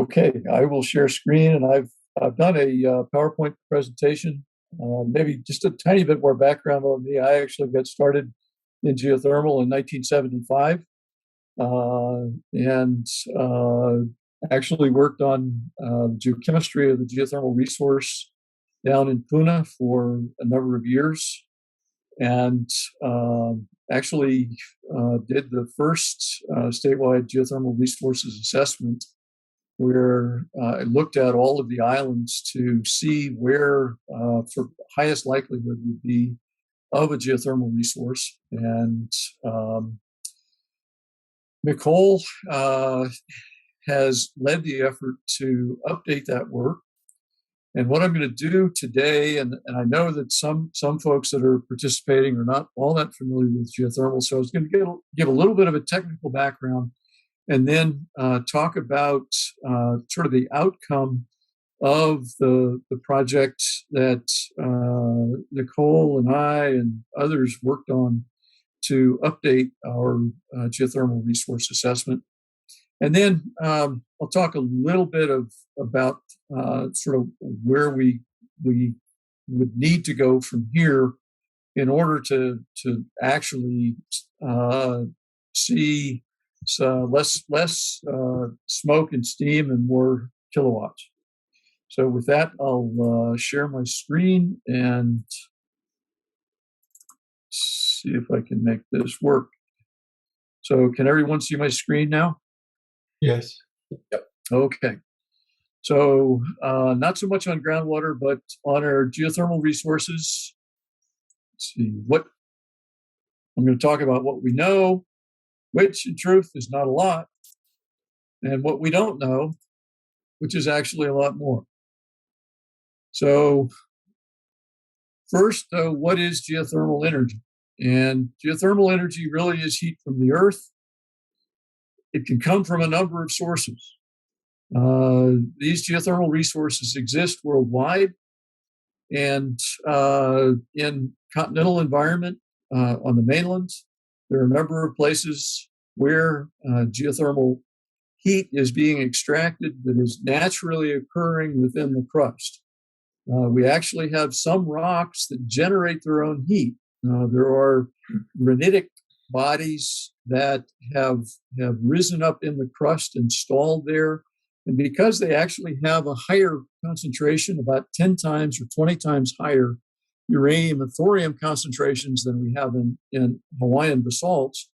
Okay, I will share screen, and I've done a PowerPoint presentation. Maybe just a tiny bit more background on me. I actually got started in geothermal in 1975, and actually worked on geochemistry of the geothermal resource down in Puna for a number of years, and actually did the first statewide geothermal resources assessment, where I looked at all of the islands to see where for highest likelihood would be of a geothermal resource. And Nicole has led the effort to update that work. And what I'm going to do today, and I know that some folks that are participating are not all that familiar with geothermal, so I was going to give a little bit of a technical background, and then talk about sort of the outcome of the project that Nicole and I and others worked on to update our geothermal resource assessment. And then I'll talk a little bit about sort of where we would need to go from here in order to actually see less smoke and steam and more kilowatts. So with that, I'll share my screen and see if I can make this work. So can everyone see my screen now? Yes. Yep. Okay. So not so much on groundwater, but on our geothermal resources. Let's see what I'm going to talk about: what we know, which in truth is not a lot, and what we don't know, which is actually a lot more. So first, what is geothermal energy? And geothermal energy really is heat from the earth. It can come from a number of sources. These geothermal resources exist worldwide, and in continental environment on the mainland, there are a number of places where geothermal heat is being extracted that is naturally occurring within the crust. We actually have some rocks that generate their own heat. There are granitic bodies that have risen up in the crust and stalled there. And because they actually have a higher concentration, about 10 times or 20 times higher uranium and thorium concentrations than we have in Hawaiian basalts,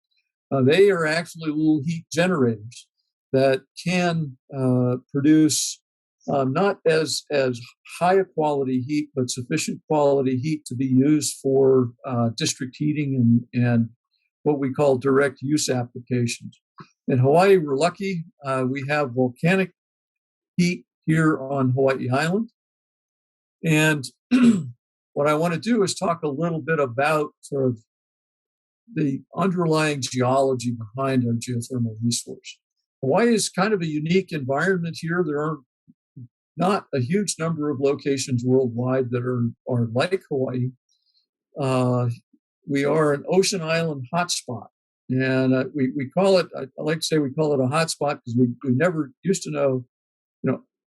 they are actually little heat generators that can produce not as high a quality heat, but sufficient quality heat to be used for district heating and what we call direct use applications. In Hawaii, we're lucky. We have volcanic heat here on Hawaii Island. And what I want to do is talk a little bit about sort of the underlying geology behind our geothermal resource. Hawaii is kind of a unique environment here. There are not a huge number of locations worldwide that are like Hawaii. We are an ocean island hotspot, and we call it. I like to say we call it a hotspot because we never used to know,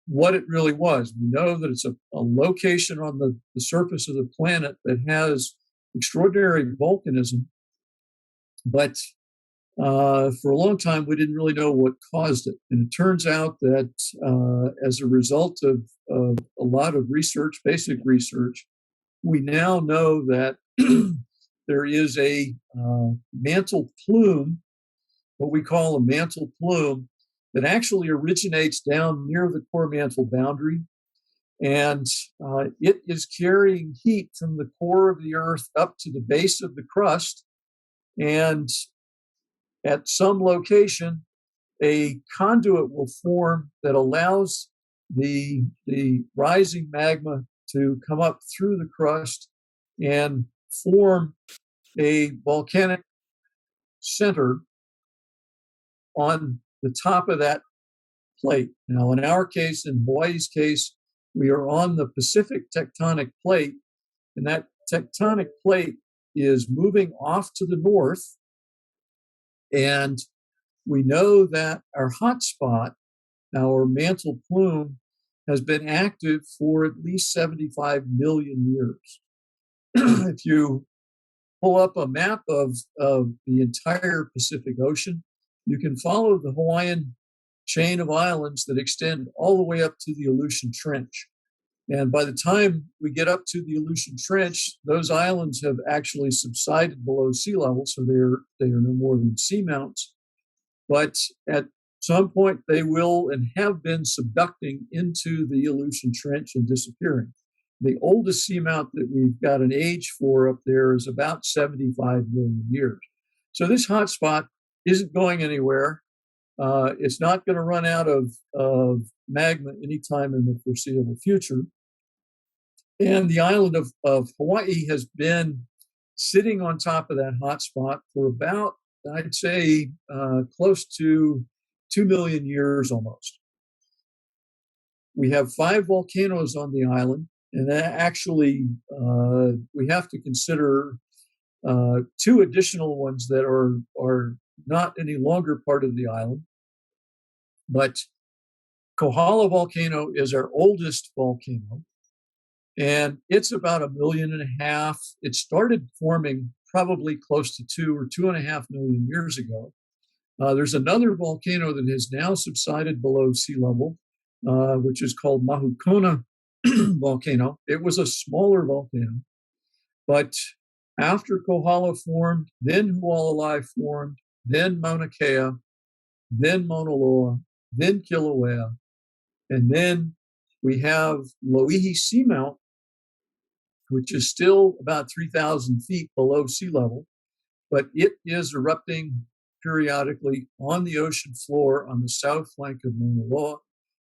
what it really was. We know that it's a location on the surface of the planet that has extraordinary volcanism, but for a long time, we didn't really know what caused it. And it turns out that as a result of a lot of research, basic research, we now know that there is a mantle plume, what we call a mantle plume, that actually originates down near the core mantle boundary. And it is carrying heat from the core of the earth up to the base of the crust. And at some location, a conduit will form that allows the rising magma to come up through the crust and form a volcanic center on the top of that plate. Now, in our case, in Hawaii's case, we are on the Pacific tectonic plate, and that tectonic plate is moving off to the north. And we know that our hotspot our mantle plume has been active for at least 75 million years. If you pull up a map of the entire Pacific Ocean, you can follow the Hawaiian chain of islands that extend all the way up to the Aleutian Trench. And by the time we get up to the Aleutian Trench, those islands have actually subsided below sea level, so they are no more than seamounts. But at some point, they will and have been subducting into the Aleutian Trench and disappearing. The oldest seamount that we've got an age for up there is about 75 million years. So this hotspot isn't going anywhere. It's not going to run out of magma anytime in the foreseeable future. And the island of Hawaii has been sitting on top of that hotspot for about, I'd say, close to 2 million years almost. We have 5 volcanoes on the island, and actually, we have to consider 2 additional ones that are not any longer part of the island. But Kohala volcano is our oldest volcano, and it's about 1.5 million. It started forming probably close to 2 or 2.5 million years ago. There's another volcano that has now subsided below sea level, which is called Mahukona volcano. It was a smaller volcano, but after Kohala formed, then Hualalai formed, then Mauna Kea, then Mauna Loa, then Kilauea, and then we have Loihi Seamount, which is still about 3,000 feet below sea level, but it is erupting periodically on the ocean floor on the south flank of Mauna Loa.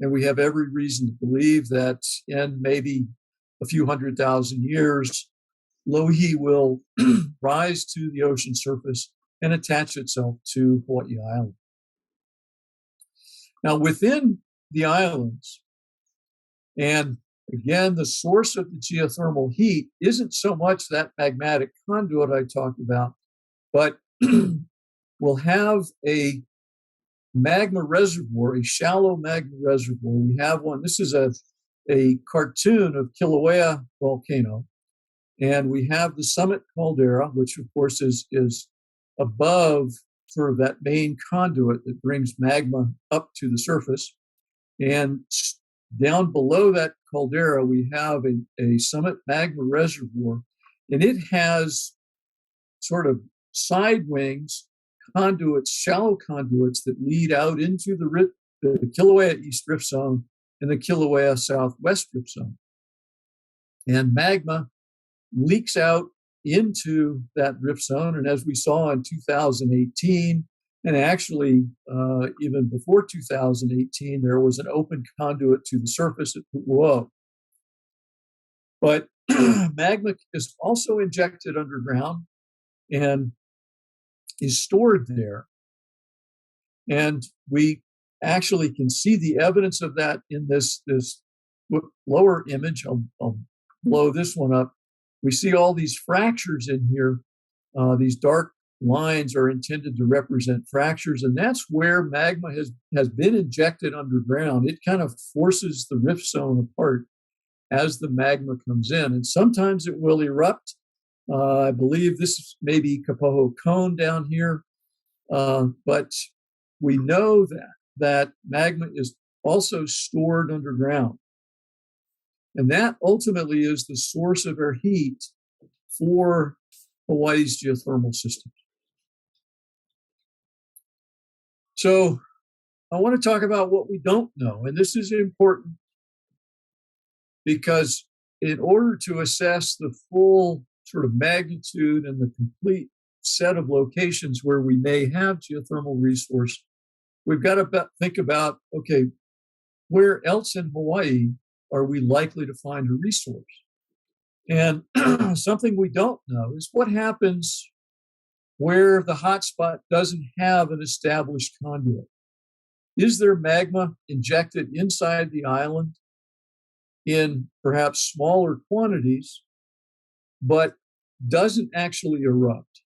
And we have every reason to believe that in maybe a few 100,000 years, Loihi will rise to the ocean surface and attach itself to Hawaii Island. Now, within the islands, and again, the source of the geothermal heat isn't so much that magmatic conduit I talked about, but we'll have a magma reservoir, a shallow magma reservoir. We have one. This is a cartoon of Kilauea volcano. And we have the summit caldera, which of course is above sort of that main conduit that brings magma up to the surface. And down below that caldera, we have a summit magma reservoir, and it has sort of side wings, conduits, shallow conduits that lead out into the Kilauea East Rift Zone and the Kilauea Southwest Rift Zone. And magma leaks out into that rift zone. And as we saw in 2018, and actually even before 2018, there was an open conduit to the surface at Pu'uo. But magma is also injected underground and is stored there. And we actually can see the evidence of that in this lower image. I'll blow this one up. We see all these fractures in here. These dark lines are intended to represent fractures, and that's where magma has been injected underground. It kind of forces the rift zone apart as the magma comes in, and sometimes it will erupt. I believe this may be Kapoho Cone down here, but we know that magma is also stored underground. And that ultimately is the source of our heat for Hawaii's geothermal system. So I want to talk about what we don't know. And this is important because in order to assess the full sort of magnitude and the complete set of locations where we may have geothermal resource, we've got to think about, okay, where else in Hawaii are we likely to find a resource? And something we don't know is what happens where the hotspot doesn't have an established conduit. Is there magma injected inside the island in perhaps smaller quantities, but doesn't actually erupt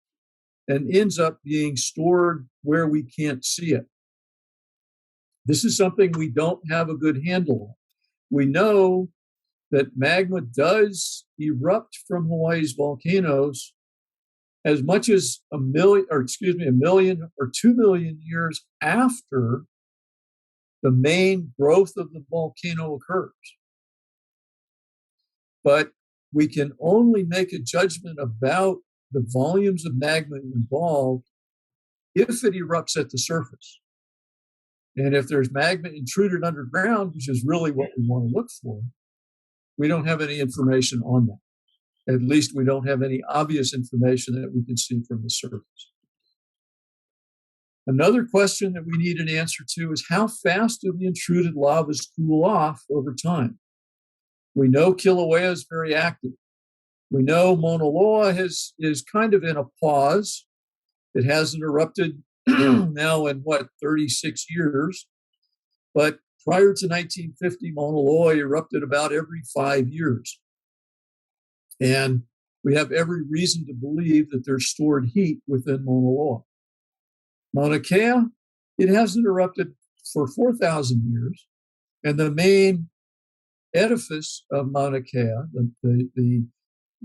and ends up being stored where we can't see it? This is something we don't have a good handle on. We know that magma does erupt from Hawaii's volcanoes as much as a million or 2 million years after the main growth of the volcano occurs. But we can only make a judgment about the volumes of magma involved if it erupts at the surface. And if there's magma intruded underground, which is really what we want to look for, we don't have any information on that. At least we don't have any obvious information that we can see from the surface. Another question that we need an answer to is how fast do the intruded lavas cool off over time? We know Kilauea is very active. We know Mauna Loa is kind of in a pause. It hasn't erupted now in 36 years. But prior to 1950, Mauna Loa erupted about every 5 years. And we have every reason to believe that there's stored heat within Mauna Loa. Mauna Kea, it hasn't erupted for 4,000 years. And the main edifice of Mauna Kea, the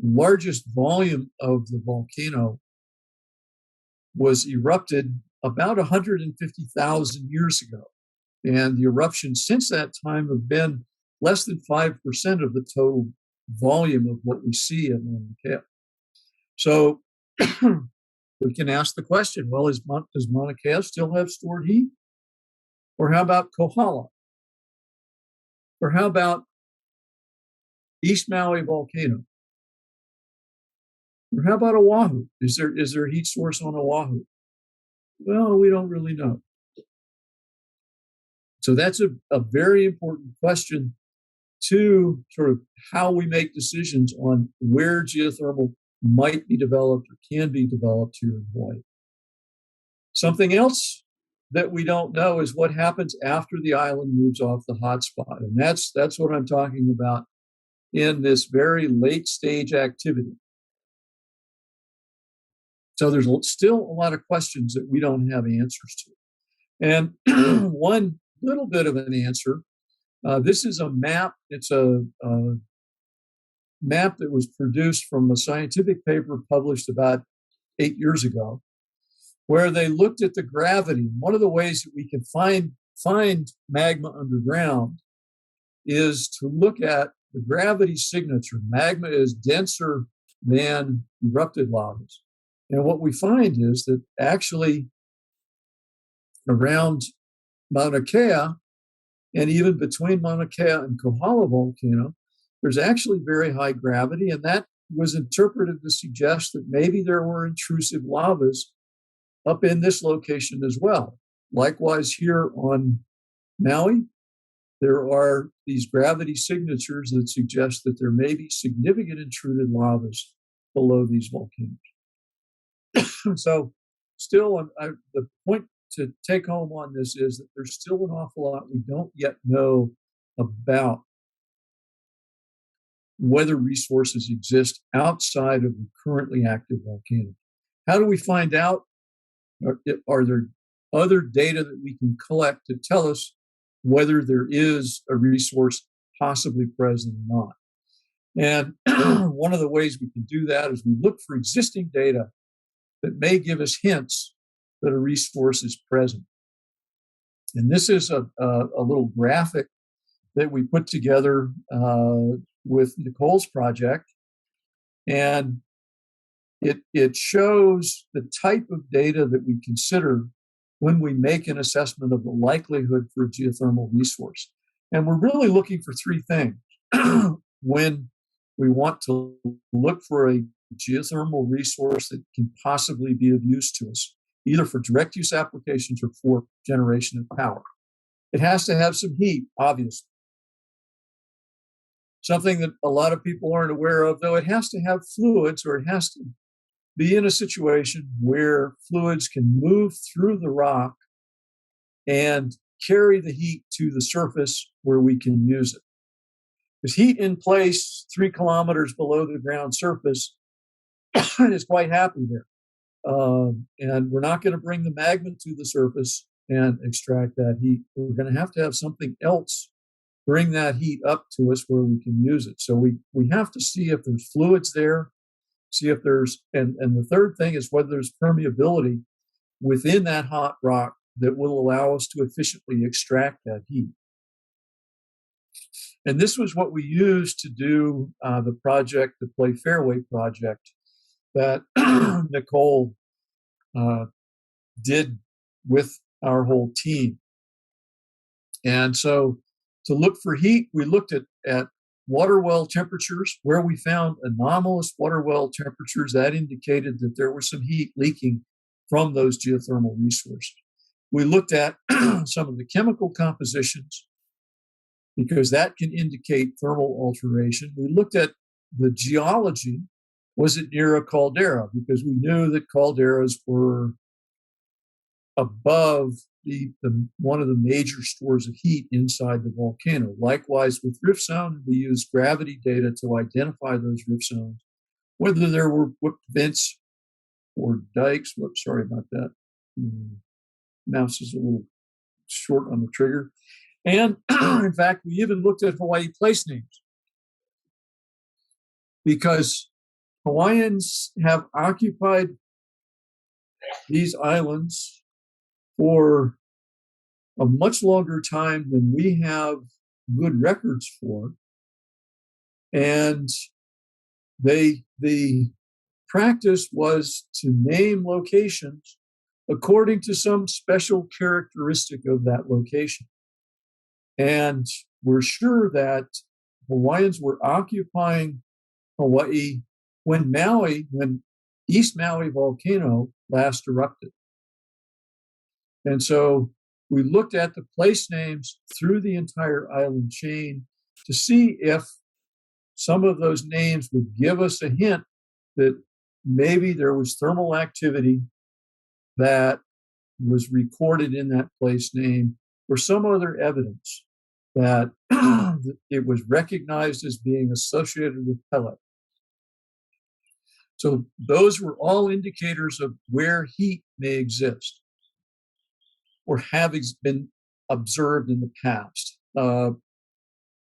largest volume of the volcano, was erupted about 150,000 years ago. And the eruptions since that time have been less than 5% of the total volume of what we see in Mauna Kea. So we can ask the question, well, does Mauna Kea still have stored heat? Or how about Kohala? Or how about East Maui volcano? Or how about Oahu? Is there a heat source on Oahu? Well, we don't really know. So that's a very important question to sort of how we make decisions on where geothermal might be developed or can be developed here in Hawaii. Something else that we don't know is what happens after the island moves off the hotspot. And that's what I'm talking about in this very late stage activity. So there's still a lot of questions that we don't have answers to. And one little bit of an answer, this is a map. It's a map that was produced from a scientific paper published about 8 years ago, where they looked at the gravity. One of the ways that we can find magma underground is to look at the gravity signature. Magma is denser than erupted lavas. And what we find is that actually around Mauna Kea, and even between Mauna Kea and Kohala volcano, there's actually very high gravity, and that was interpreted to suggest that maybe there were intrusive lavas up in this location as well. Likewise, here on Maui, there are these gravity signatures that suggest that there may be significant intruded lavas below these volcanoes. So still, the point to take home on this is that there's still an awful lot we don't yet know about whether resources exist outside of the currently active volcano. How do we find out? Are there other data that we can collect to tell us whether there is a resource possibly present or not? And one of the ways we can do that is we look for existing data that may give us hints that a resource is present. And this is a little graphic that we put together with Nicole's project. And it shows the type of data that we consider when we make an assessment of the likelihood for a geothermal resource. And we're really looking for three things when we want to look for a geothermal resource that can possibly be of use to us, either for direct use applications or for generation of power. It has to have some heat, obviously. Something that a lot of people aren't aware of, though, it has to have fluids, or it has to be in a situation where fluids can move through the rock and carry the heat to the surface where we can use it. Because heat in place 3 kilometers below the ground surface is quite happy there. And we're not going to bring the magma to the surface and extract that heat. We're going to have something else bring that heat up to us where we can use it. So we have to see if there's fluids there, see if there's, and the third thing is whether there's permeability within that hot rock that will allow us to efficiently extract that heat. And this was what we used to do the project, the Play Fairway project that Nicole did with our whole team. And so to look for heat, we looked at water well temperatures. Where we found anomalous water well temperatures, that indicated that there was some heat leaking from those geothermal resources. We looked at some of the chemical compositions because that can indicate thermal alteration. We looked at the geology. Was it near a caldera? Because we knew that calderas were above the one of the major stores of heat inside the volcano. Likewise, with rift zone, we used gravity data to identify those rift zones, whether there were vents or dikes. Whoops, sorry about that. Mouse is a little short on the trigger. And in fact, we even looked at Hawaii place names because Hawaiians have occupied these islands for a much longer time than we have good records for. And the practice was to name locations according to some special characteristic of that location. And we're sure that Hawaiians were occupying Hawaii when East Maui volcano last erupted. And so we looked at the place names through the entire island chain to see if some of those names would give us a hint that maybe there was thermal activity that was recorded in that place name or some other evidence that it was recognized as being associated with pellet. So those were all indicators of where heat may exist or have been observed in the past.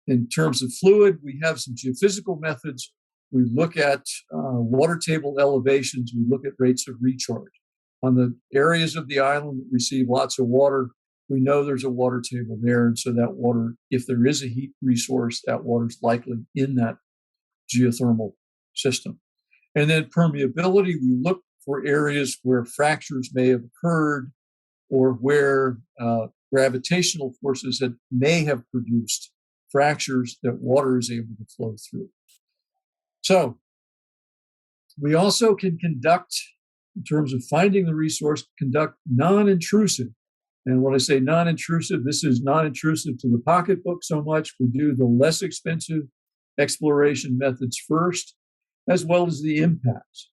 In terms of fluid, we have some geophysical methods. We look at water table elevations. We look at rates of recharge. On the areas of the island that receive lots of water, we know there's a water table there. And so that water, if there is a heat resource, that water is likely in that geothermal system. And then permeability, we look for areas where fractures may have occurred or where gravitational forces may have produced fractures that water is able to flow through. So we also can conduct, in terms of finding the resource, conduct non-intrusive. And when I say non-intrusive, this is non-intrusive to the pocketbook so much. We do the less expensive exploration methods first, as well as the impacts.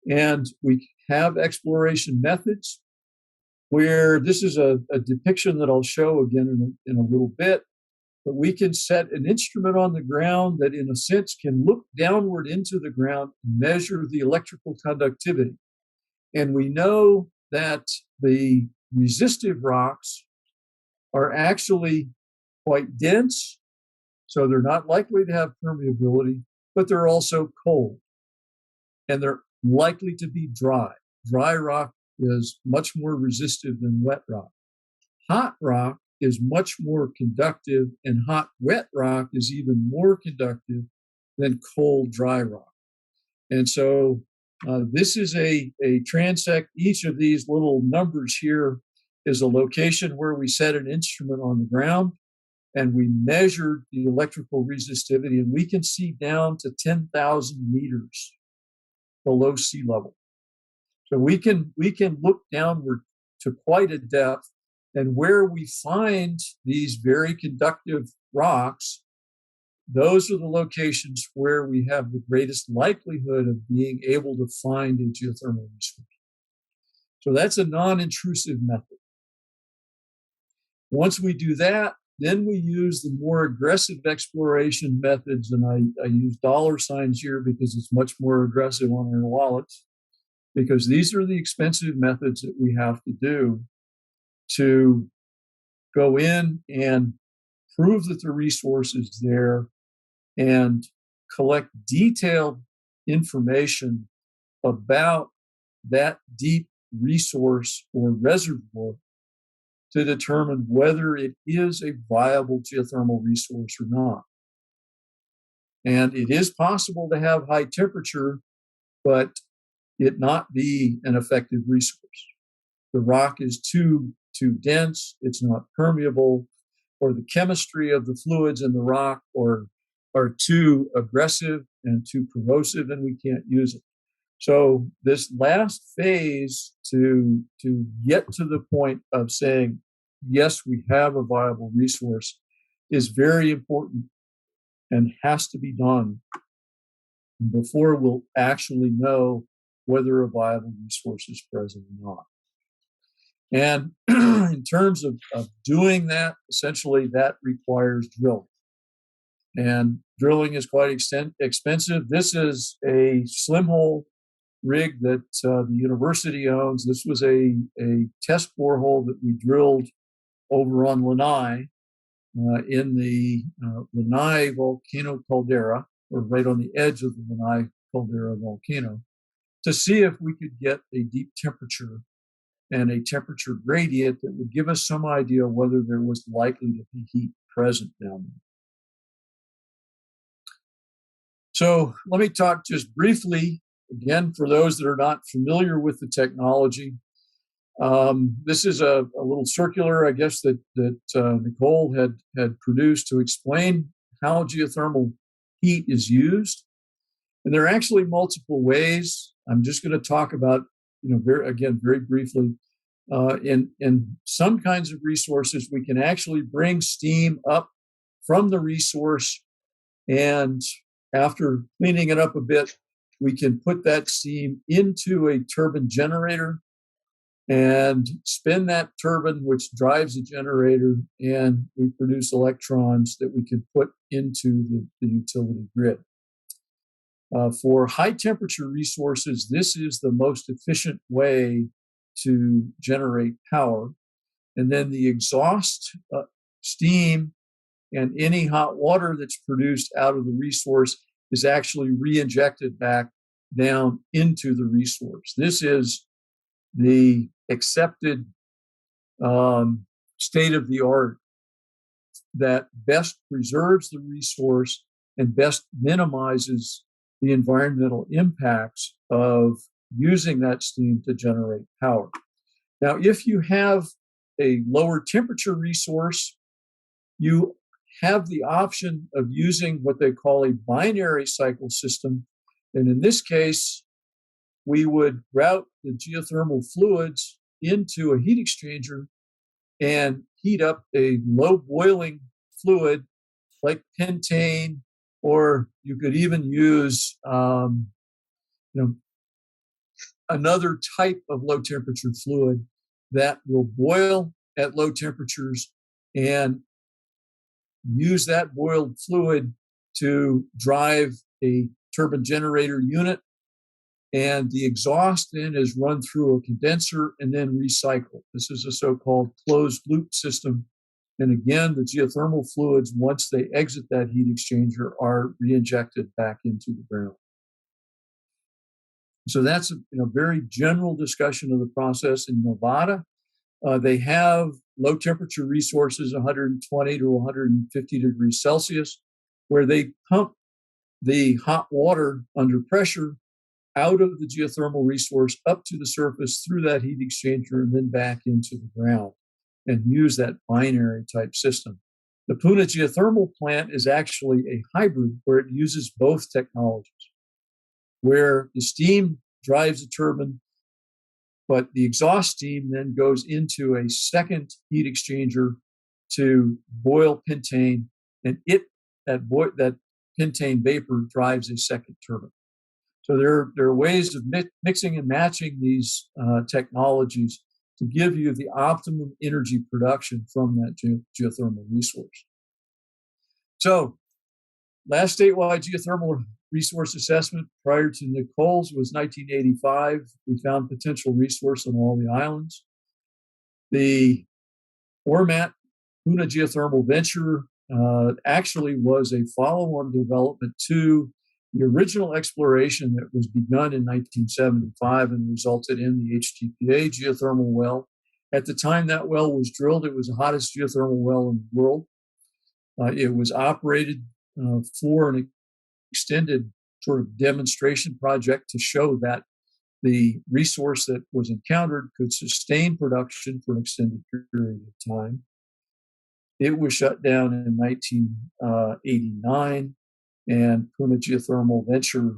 And we have exploration methods where this is a depiction that I'll show again in a little bit. But we can set an instrument on the ground that, in a sense, can look downward into the ground and measure the electrical conductivity. And we know that the resistive rocks are actually quite dense, so they're not likely to have permeability, but they're also cold. And they're likely to be dry. Dry rock is much more resistive than wet rock. Hot rock is much more conductive, and hot wet rock is even more conductive than cold dry rock. And so this is a transect. Each of these little numbers here is a location where we set an instrument on the ground and we measured the electrical resistivity, and we can see down to 10,000 meters below sea level. So we can look downward to quite a depth. And where we find these very conductive rocks, those are the locations where we have the greatest likelihood of being able to find a geothermal resource. So that's a non-intrusive method. Once we do that, then we use the more aggressive exploration methods, and I use dollar signs here because it's much more aggressive on our wallets, because these are the expensive methods that we have to do. to go in and prove that the resource is there and collect detailed information about that deep resource or reservoir to determine whether it is a viable geothermal resource or not. And it is possible to have high temperature, but it not be an effective resource. The rock is too dense, it's not permeable, or the chemistry of the fluids in the rock are too aggressive and too corrosive, and we can't use it. So this last phase to get to the point of saying, yes, we have a viable resource is very important and has to be done before we'll actually know whether a viable resource is present or not. And in terms of doing that, essentially that requires drilling. And drilling is quite expensive. This is a slim hole rig that the university owns. This was a test borehole that we drilled over on Lanai in the Lanai volcano caldera, or right on the edge of the Lanai caldera volcano, to see if we could get a deep temperature and a temperature gradient that would give us some idea whether there was likely to be heat present down there. So let me talk just briefly, again, for those that are not familiar with the technology. This is a little circular, I guess, that Nicole had produced to explain how geothermal heat is used. And there are actually multiple ways. I'm just going to talk about, very briefly. In some kinds of resources, we can actually bring steam up from the resource, and after cleaning it up a bit, we can put that steam into a turbine generator and spin that turbine, which drives the generator, and we produce electrons that we can put into the utility grid. For high temperature resources, this is the most efficient way to generate power. And then the exhaust steam and any hot water that's produced out of the resource is actually re-injected back down into the resource. This is the accepted state of the art that best preserves the resource and best minimizes the environmental impacts of using that steam to generate power. Now, if you have a lower temperature resource, you have the option of using what they call a binary cycle system. And in this case, we would route the geothermal fluids into a heat exchanger and heat up a low boiling fluid like pentane, or you could even use another type of low temperature fluid that will boil at low temperatures and use that boiled fluid to drive a turbine generator unit. And the exhaust then is run through a condenser and then recycled. This is a so-called closed loop system. And again, the geothermal fluids, once they exit that heat exchanger, are re-injected back into the ground. So that's a very general discussion of the process. In Nevada, they have low temperature resources, 120 to 150 degrees Celsius, where they pump the hot water under pressure out of the geothermal resource up to the surface through that heat exchanger and then back into the ground, and use that binary type system. The Puna geothermal plant is actually a hybrid where it uses both technologies, where the steam drives the turbine, but the exhaust steam then goes into a second heat exchanger to boil pentane, and that pentane vapor drives a second turbine. So there are ways of mixing and matching these technologies to give you the optimum energy production from that geothermal resource. So last statewide geothermal resource assessment prior to Nicole's was 1985. We found potential resource on all the islands. The Ormat Hana Geothermal Venture actually was a follow-on development to the original exploration that was begun in 1975 and resulted in the HTPA geothermal well. At the time that well was drilled, it was the hottest geothermal well in the world. It was operated for an extended sort of demonstration project to show that the resource that was encountered could sustain production for an extended period of time. It was shut down in 1989, and Puna Geothermal Venture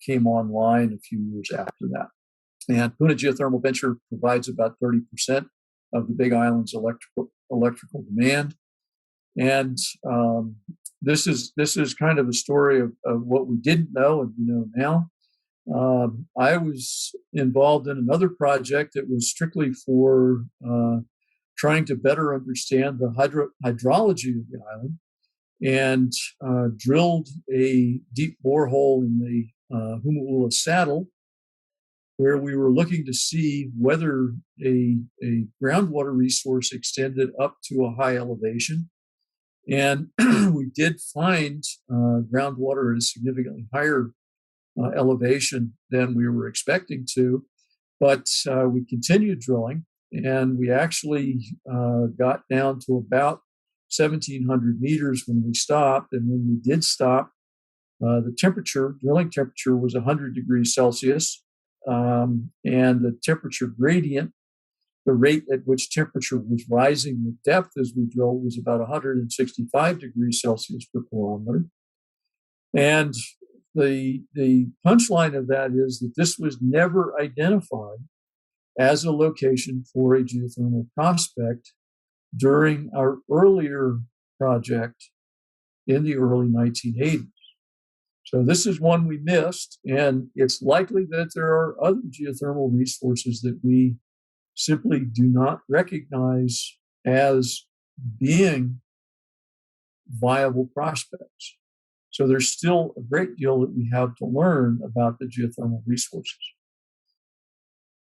came online a few years after that. And Puna Geothermal Venture provides about 30% of the Big Island's electrical demand. And this is kind of a story of what we didn't know and we know now. I was involved in another project that was strictly for trying to better understand the hydrology of the island, and drilled a deep borehole in the Humu'ula Saddle, where we were looking to see whether a groundwater resource extended up to a high elevation. And we did find groundwater at a significantly higher elevation than we were expecting to, but we continued drilling, and we actually got down to about 1,700 meters when we stopped. And when we did stop, the drilling temperature was 100 degrees Celsius, and the temperature gradient, the rate at which temperature was rising with depth as we drilled, was about 165 degrees Celsius per kilometer. And the punchline of that is that this was never identified as a location for a geothermal prospect during our earlier project in the early 1980s. So this is one we missed, and it's likely that there are other geothermal resources that we simply do not recognize as being viable prospects. So there's still a great deal that we have to learn about the geothermal resources.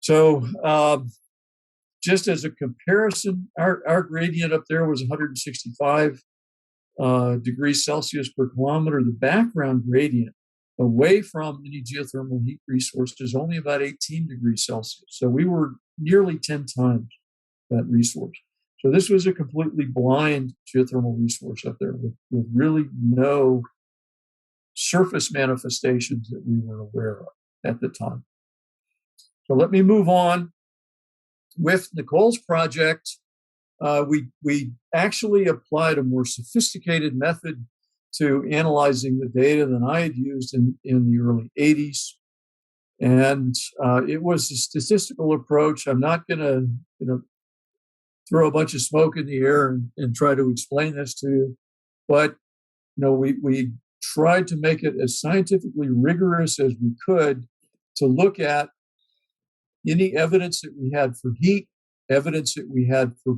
So just as a comparison, our gradient up there was 165 degrees Celsius per kilometer. The background gradient away from any geothermal heat resource is only about 18 degrees Celsius. So we were nearly 10 times that resource. So this was a completely blind geothermal resource up there with really no surface manifestations that we were aware of at the time. So let me move on. With Nicole's project, we actually applied a more sophisticated method to analyzing the data than I had used in the early 80s. And it was a statistical approach. I'm not going to throw a bunch of smoke in the air and try to explain this to you. But we tried to make it as scientifically rigorous as we could to look at any evidence that we had for heat, evidence that we had for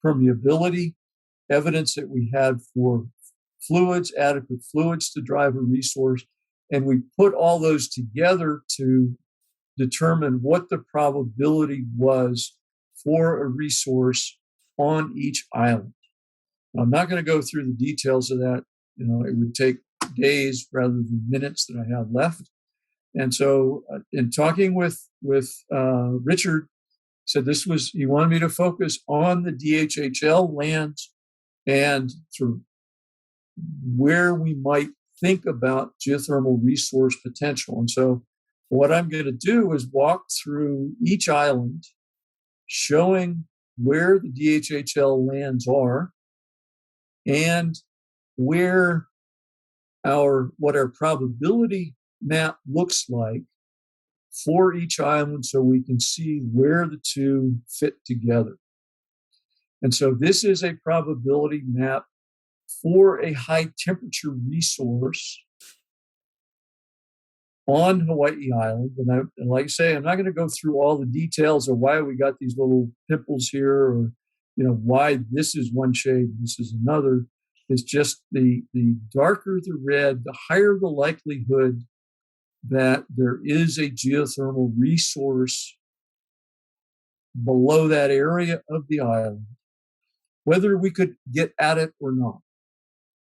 permeability, evidence that we had for fluids, adequate fluids to drive a resource. And we put all those together to determine what the probability was for a resource on each island. I'm not going to go through the details of that. It would take days rather than minutes that I have left. And so in talking with Richard, said he wanted me to focus on the DHHL lands and sort of where we might think about geothermal resource potential. And so what I'm going to do is walk through each island, showing where the DHHL lands are and what our probability map looks like for each island, so we can see where the two fit together. And so this is a probability map for a high temperature resource on Hawaii Island. And like I say, I'm not going to go through all the details of why we got these little pimples here, or why this is one shade and this is another. It's just the darker the red, the higher the likelihood that there is a geothermal resource below that area of the island. whether we could get at it or not.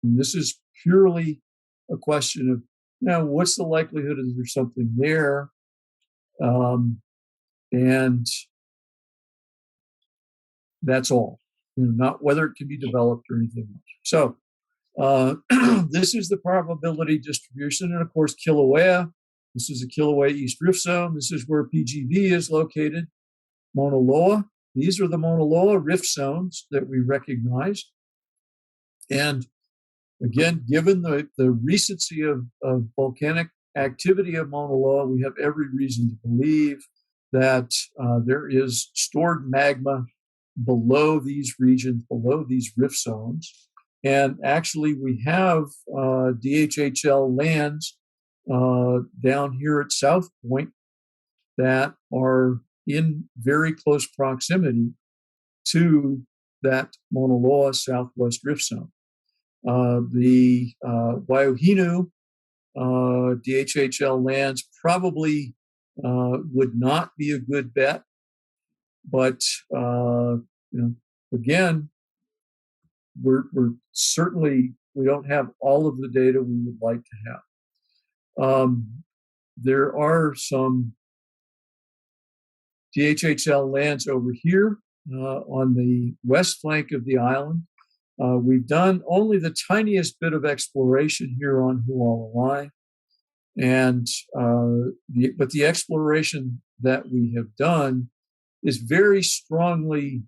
And this is purely a question of, what's the likelihood that there's something there? And that's all, not whether it can be developed or anything else. So this is the probability distribution. And of course, Kilauea, this is a Kilauea East Rift Zone. This is where PGV is located. Mauna Loa, these are the Mauna Loa rift zones that we recognize. And again, given the recency of volcanic activity of Mauna Loa, we have every reason to believe that there is stored magma below these regions, below these rift zones. And actually, we have DHHL lands down here at South Point that are in very close proximity to that Mauna Loa Southwest Rift Zone. The Waiohinu DHHL lands probably would not be a good bet, but again, we're certainly, we don't have all of the data we would like to have. There are some DHHL lands over here on the west flank of the island. We've done only the tiniest bit of exploration here on Hualalai, and but the exploration that we have done is very strongly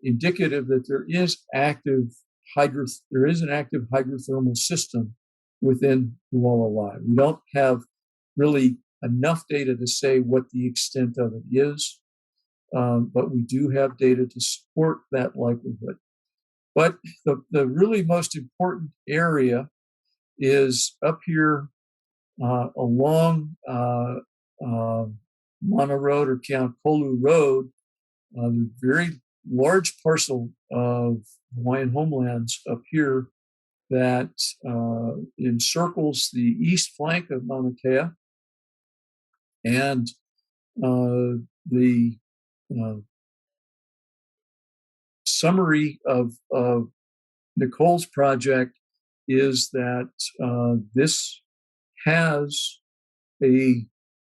indicative that there is an active hydrothermal system within Hualalai. We don't have really enough data to say what the extent of it is, but we do have data to support that likelihood. But the really most important area is up here along Mana Road or Count Kolu Road. There's a very large parcel of Hawaiian homelands up here that encircles the east flank of Mauna Kea. And the summary of Nicole's project is that this has a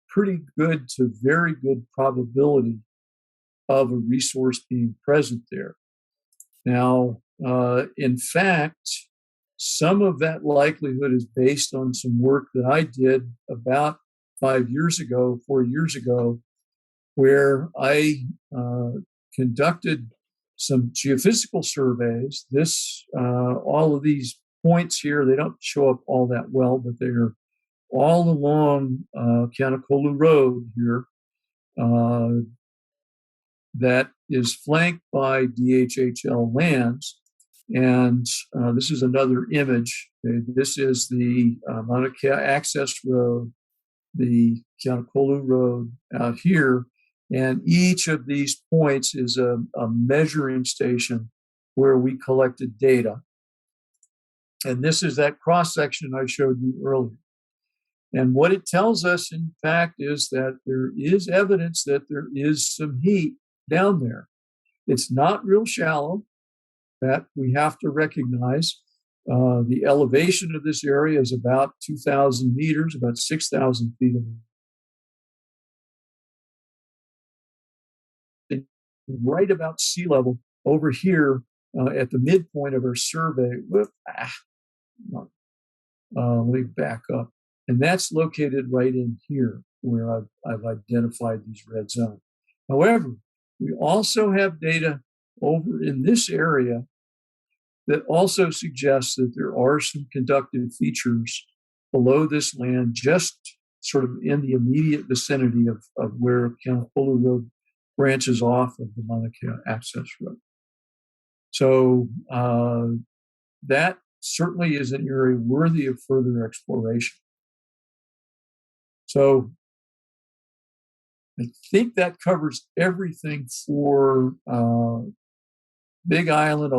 pretty good to very good probability of a resource being present there. Now, in fact, some of that likelihood is based on some work that I did about 4 years ago, where I conducted some geophysical surveys. All of these points here, they don't show up all that well, but they're all along Kanakolu Road here that is flanked by DHHL lands. And this is another image. This is the Mauna Kea Access Road, the Kanakolu Road out here. And each of these points is a measuring station where we collected data. And this is that cross-section I showed you earlier. And what it tells us, in fact, is that there is evidence that there is some heat down there. It's not real shallow. That we have to recognize. The elevation of this area is about 2,000 meters, about 6,000 feet. Right about sea level over here at the midpoint of our survey. Let me back up. And that's located right in here where I've identified these red zones. However, we also have data over in this area that also suggests that there are some conductive features below this land, just sort of in the immediate vicinity of where Kanakolu Road branches off of the Mauna Kea Access Road. So that certainly is an area worthy of further exploration. So I think that covers everything for Big Island.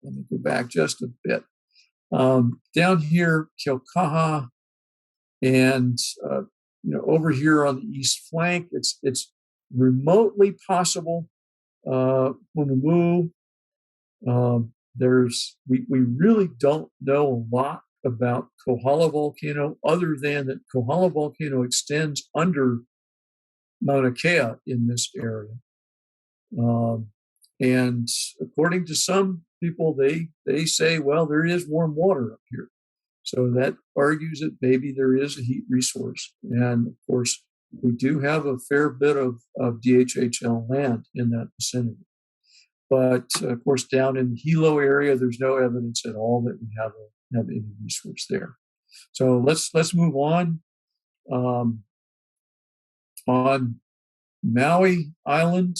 Let me go back just a bit. Down here, Keaukaha, and over here on the east flank, it's remotely possible. Honolulu, We really don't know a lot about Kohala volcano, other than that Kohala volcano extends under Mauna Kea in this area. And according to some people, they say, well, there is warm water up here. So that argues that maybe there is a heat resource. And of course, we do have a fair bit of DHHL land in that vicinity. But of course, down in the Hilo area, there's no evidence at all that we have any resource there. So let's move on. On Maui Island,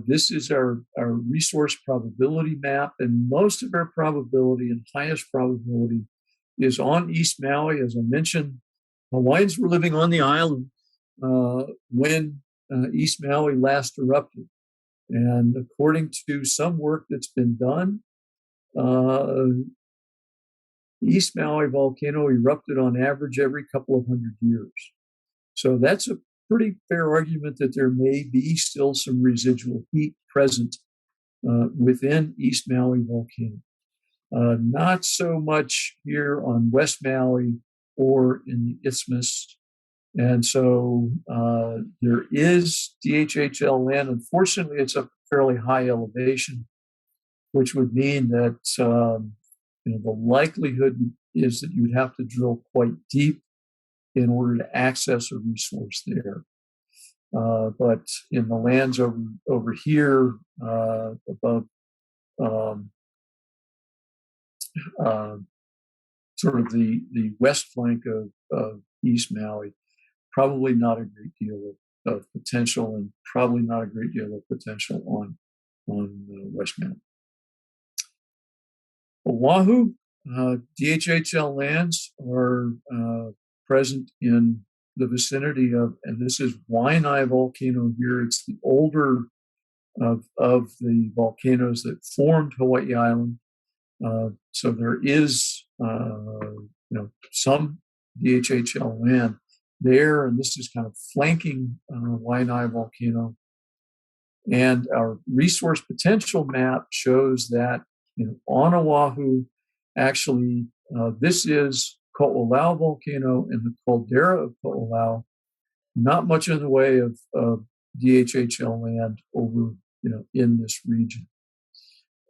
this is our resource probability map, and most of our probability and highest probability is on East Maui. As I mentioned, Hawaiians were living on the island when East Maui last erupted. And according to some work that's been done, East Maui volcano erupted on average every couple of hundred years. So that's a pretty fair argument that there may be still some residual heat present within East Maui volcano. Not so much here on West Maui or in the Isthmus. And so there is DHHL land. Unfortunately, it's a fairly high elevation, which would mean that the likelihood is that you'd have to drill quite deep in order to access a resource there. But in the lands over here above sort of the west flank of East Maui, probably not a great deal of potential, and probably not a great deal of potential on West Maui. Oahu, DHHL lands are present in the vicinity of, and this is Waianae volcano here. It's the older of the volcanoes that formed Hawaii Island. So there is some DHHL land there, and this is kind of flanking Waianae volcano. And our resource potential map shows that on Oahu, actually, this is Ko'olau volcano and the caldera of Ko'olau. Not much in the way of DHHL land over in this region.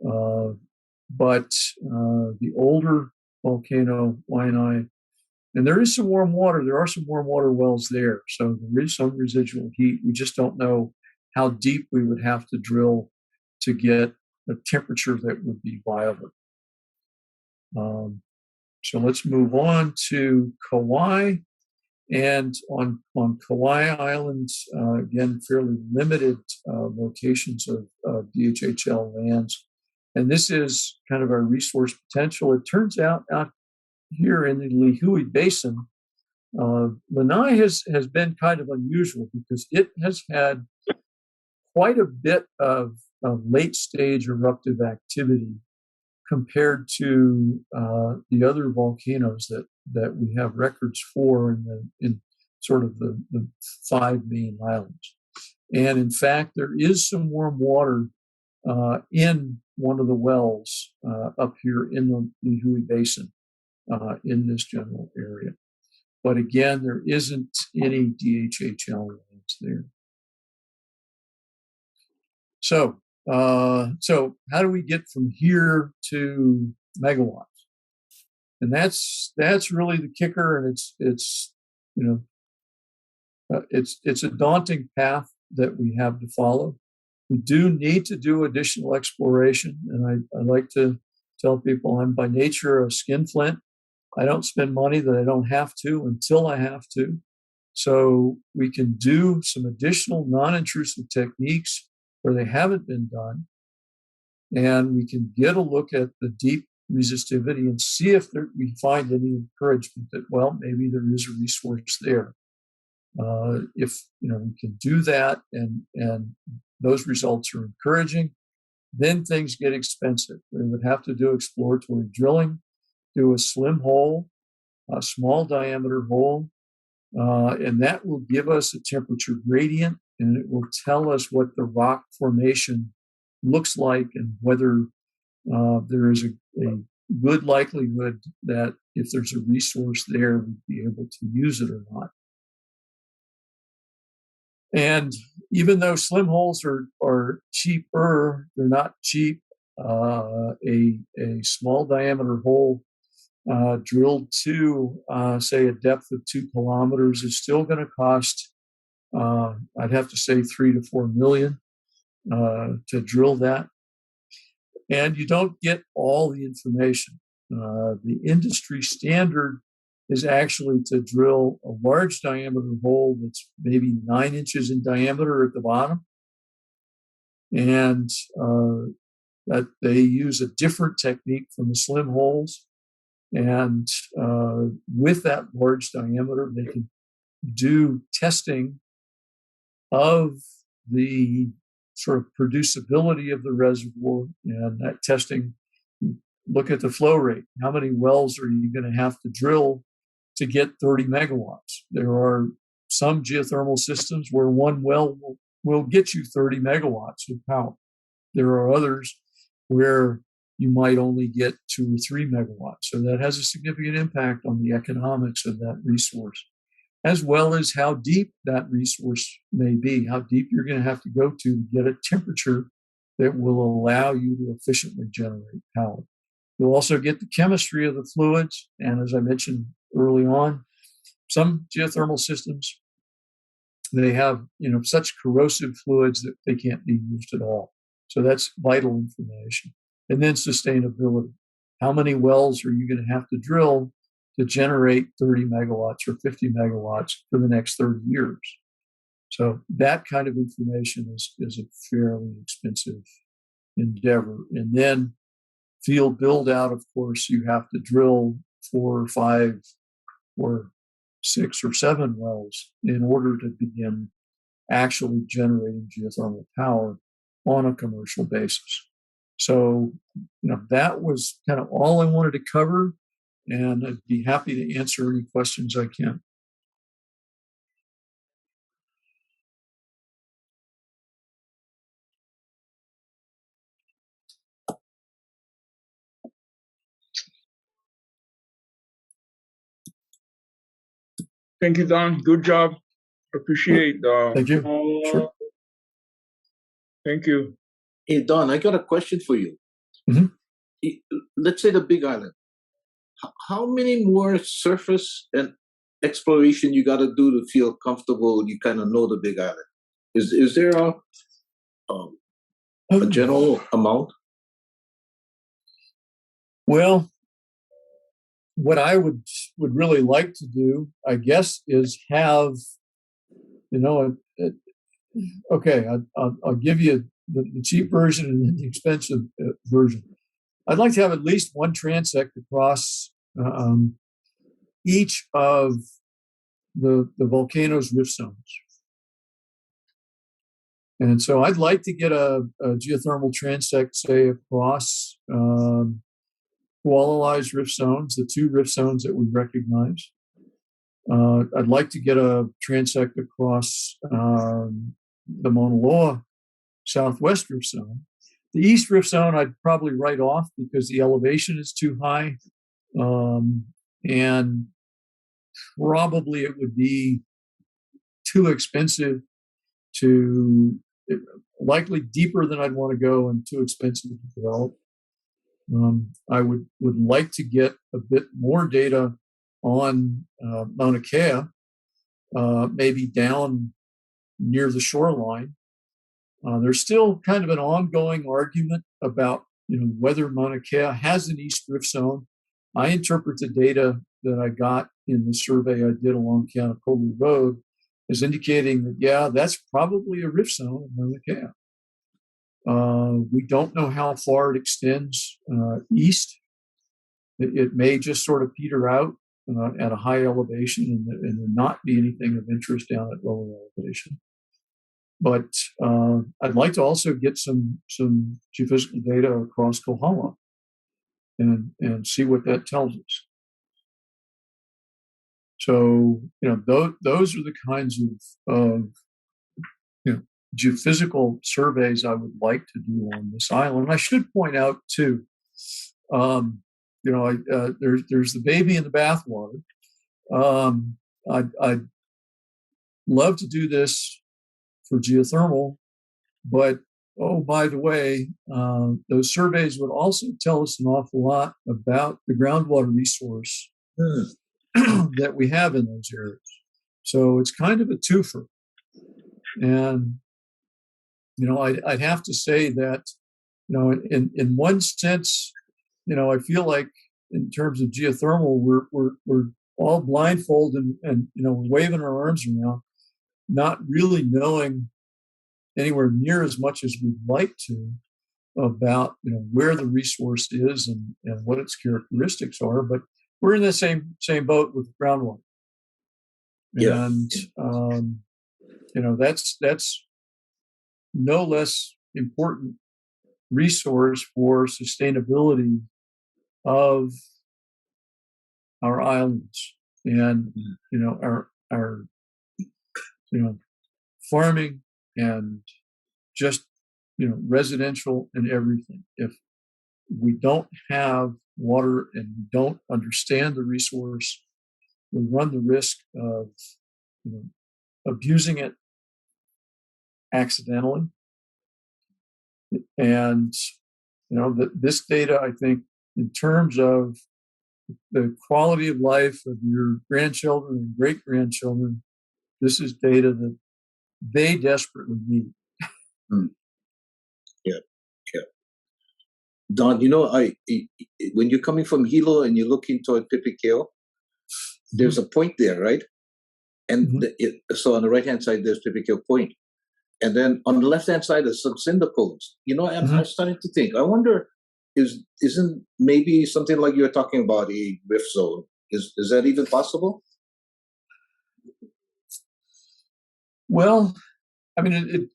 But the older volcano, Waianae, and there is some warm water. There are some warm water wells there. So there is some residual heat. We just don't know how deep we would have to drill to get a temperature that would be viable. So let's move on to Kauai. And on Kauai Island, again, fairly limited locations of DHHL lands. And this is kind of our resource potential. It turns out here in the Lihue Basin, Lanai has been kind of unusual because it has had quite a bit of late stage eruptive activity compared to the other volcanoes that we have records for in sort of the 5 main islands. And in fact, there is some warm water in one of the wells up here in the Lihue Basin in this general area. But again, there isn't any DHHL lands there. So how do we get from here to megawatts? And that's really the kicker, and it's a daunting path that we have to follow. We do need to do additional exploration, and I like to tell people I'm by nature a skinflint. I don't spend money that I don't have to until I have to. So we can do some additional non-intrusive techniques where they haven't been done, and we can get a look at the deep resistivity and see if we find any encouragement that, well, maybe there is a resource there. If we can do that and those results are encouraging, then things get expensive. We would have to do exploratory drilling, do a slim hole, a small diameter hole, and that will give us a temperature gradient, and it will tell us what the rock formation looks like and whether there is a good likelihood that if there's a resource there, we'd be able to use it or not. And even though slim holes are cheaper, they're not cheap. A small diameter hole drilled to, say, a depth of 2 kilometers is still going to cost, I'd have to say, 3 to 4 million to drill that. And you don't get all the information. The industry standard is actually to drill a large diameter hole that's maybe 9 inches in diameter at the bottom. And that they use a different technique from the slim holes. And with that large diameter, they can do testing of the sort of producibility of the reservoir, and that testing, look at the flow rate. How many wells are you going to have to drill to get 30 megawatts? There are some geothermal systems where one well will get you 30 megawatts of power. There are others where you might only get 2 or 3 megawatts. So that has a significant impact on the economics of that resource, as well as how deep that resource may be, how deep you're going to have to go to get a temperature that will allow you to efficiently generate power. You'll also get the chemistry of the fluids. And as I mentioned early on, some geothermal systems, they have such corrosive fluids that they can't be used at all. So that's vital information. And then sustainability. How many wells are you going to have to drill to generate 30 megawatts or 50 megawatts for the next 30 years? So that kind of information is a fairly expensive endeavor. And then field build out, of course, you have to drill 4 or 5 or 6 or 7 wells in order to begin actually generating geothermal power on a commercial basis. So, that was kind of all I wanted to cover, and I'd be happy to answer any questions I can. Thank you, Don. Good job. Appreciate. Thank you. Sure. Thank you. Hey, Don, I got a question for you. Mm-hmm. Let's say the Big Island. How many more surface and exploration you got to do to feel comfortable? You kind of know the Big Island. Is there a general amount? Well, what I would really like to do, I guess, is have, okay, I'll give you the cheap version and then the expensive version. I'd like to have at least one transect across each of the Volcanoes rift zones. And so I'd like to get a geothermal transect, say, across Kuala rift zones, the 2 rift zones that we recognize. I'd like to get a transect across the Mauna Loa southwest rift zone. The east rift zone I'd probably write off because the elevation is too high. And probably it would be too expensive to, likely deeper than I'd want to go and too expensive to develop. I would like to get a bit more data on Mauna Kea, maybe down near the shoreline. There's still kind of an ongoing argument about whether Mauna Kea has an east rift zone. I interpret the data that I got in the survey I did along Kanikolu Road as indicating that, yeah, that's probably a rift zone in Mauna Kea. We don't know how far it extends east. It may just sort of peter out at a high elevation and there not be anything of interest down at lower elevation. But I'd like to also get some geophysical data across Kohala and see what that tells us. So those are the kinds of geophysical surveys I would like to do on this island. I should point out too, there's the baby in the bathwater. I'd love to do this for geothermal, but oh, by the way, those surveys would also tell us an awful lot about the groundwater resource that we have in those areas. So it's kind of a twofer. And, I'd have to say that, in one sense, I feel like in terms of geothermal, we're all blindfolded and we're waving our arms around, not really knowing anywhere near as much as we'd like to about where the resource is and what its characteristics are. But we're in the same boat with groundwater, and that's no less important resource for sustainability of our islands and our farming and just residential and everything. If we don't have water and we don't understand the resource, we run the risk of abusing it accidentally. And this data, I think, in terms of the quality of life of your grandchildren and great grandchildren, this is data that they desperately need. Yeah. Don, when you're coming from Hilo and you're looking toward Pipikeo, there's a point there, right? And so on the right-hand side, there's Pipikeo Point. And then on the left-hand side, there's some cinder cones. I'm starting to think, I wonder, isn't maybe something like you're talking about a rift zone? Is that even possible? Well, I mean,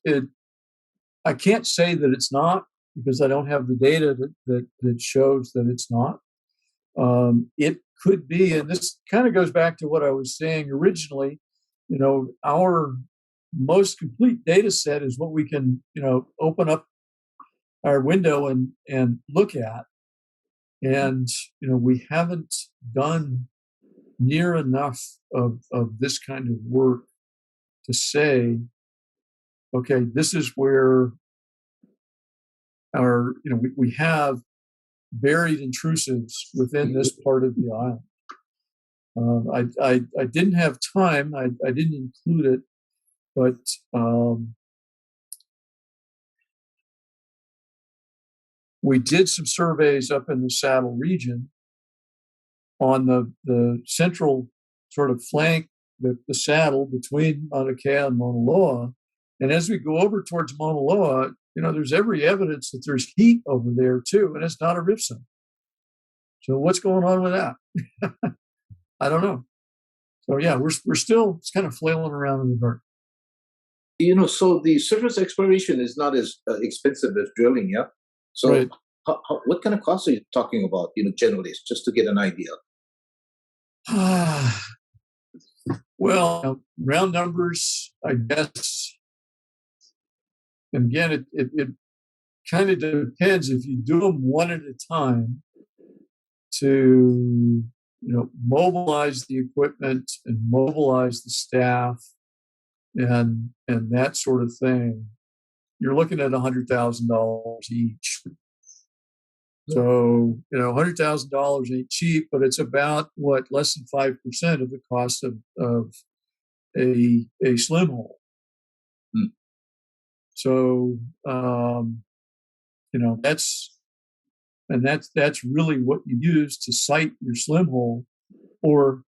I can't say that it's not because I don't have the data that shows that it's not. It could be, and this kind of goes back to what I was saying originally. Our most complete data set is what we can, open up our window and look at. And, we haven't done near enough of this kind of work to say, okay, this is where we have buried intrusives within this part of the island. I didn't have time. I didn't include it, but we did some surveys up in the Saddle region on the central sort of flank, the saddle between Mauna Kea and Mauna Loa. And as we go over towards Mauna Loa, there's every evidence that there's heat over there too, and it's not a rift zone. So what's going on with that? I don't know. So yeah, we're still kind of flailing around in the dark. So the surface exploration is not as expensive as drilling, yeah? So right. What kind of costs are you talking about, generally, just to get an idea? Well, round numbers, I guess. And again, it kind of depends if you do them one at a time to, mobilize the equipment and mobilize the staff and that sort of thing. You're looking at $100,000 each. So, $100,000 ain't cheap, but it's about less than 5% of the cost of a slim hole. So, that's really what you use to site your slim hole or,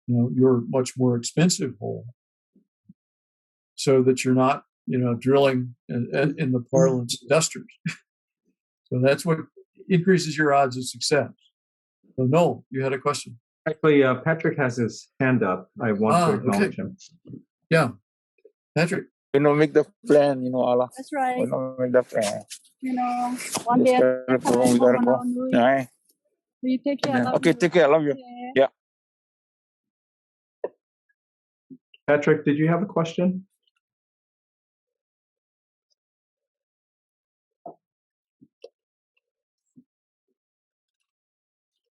your much more expensive hole, so that you're not, drilling in the parlance dusters. So that's what increases your odds of success. So Noel, you had a question. Actually, Patrick has his hand up. I want to acknowledge him. Yeah, Patrick. Make the plan, Allah. That's right. Make the plan. One day. We gotta go. Right. You take care. Okay, take care. I love you. Yeah. Patrick, did you have a question?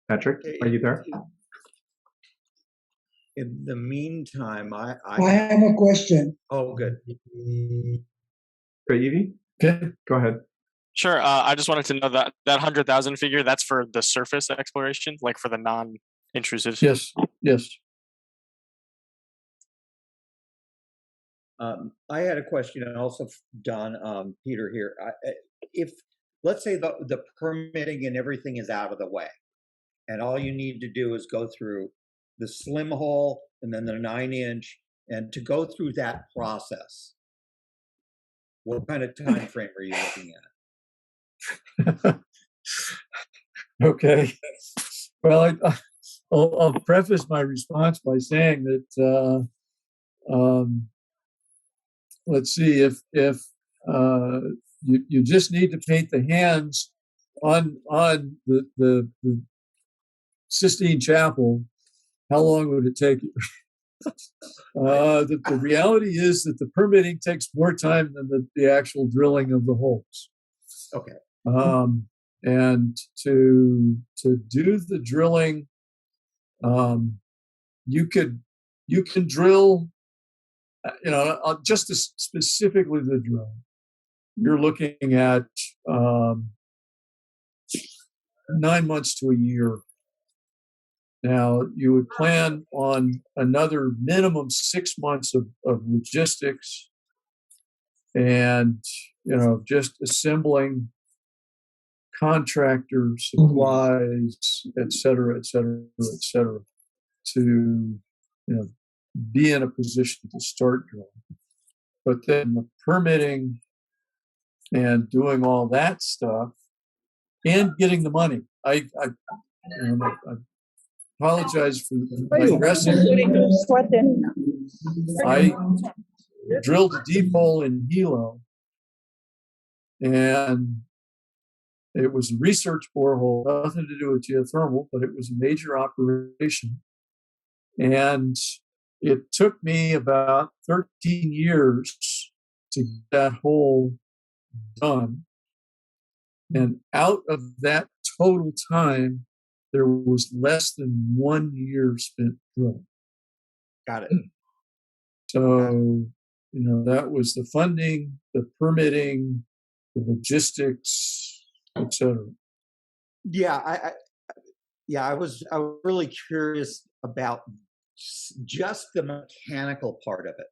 Patrick, Okay, are you there? In the meantime, I have a question. oh, good. Great, Evie? Okay. Go ahead. Sure. I just wanted to know that 100,000 figure, that's for the surface exploration, like for the non-intrusive. Yes. Yes. I had a question, and also Don, Peter here. If let's say the permitting and everything is out of the way, and all you need to do is go through the slim hole and then the 9-inch, and to go through that process, what kind of time frame are you looking at? Okay. Well, I'll preface my response by saying that let's see, if you just need to paint the hands on the Sistine Chapel, how long would it take you? The reality is that the permitting takes more time than the actual drilling of the holes. Okay. And to do the drilling, you can drill, just specifically the drilling. You're looking at 9 months to a year. Now, you would plan on another minimum 6 months of logistics and, just assembling contractors, supplies, et cetera, to, be in a position to start drilling. But then the permitting and doing all that stuff and getting the money. I apologize for digressing. I drilled a deep hole in Hilo, and it was a research borehole, nothing to do with geothermal, but it was a major operation. And it took me about 13 years to get that hole done. And out of that total time, there was less than 1 year spent drilling. Got it. So, that was the funding, the permitting, the logistics, et cetera. Yeah, I was really curious about just the mechanical part of it,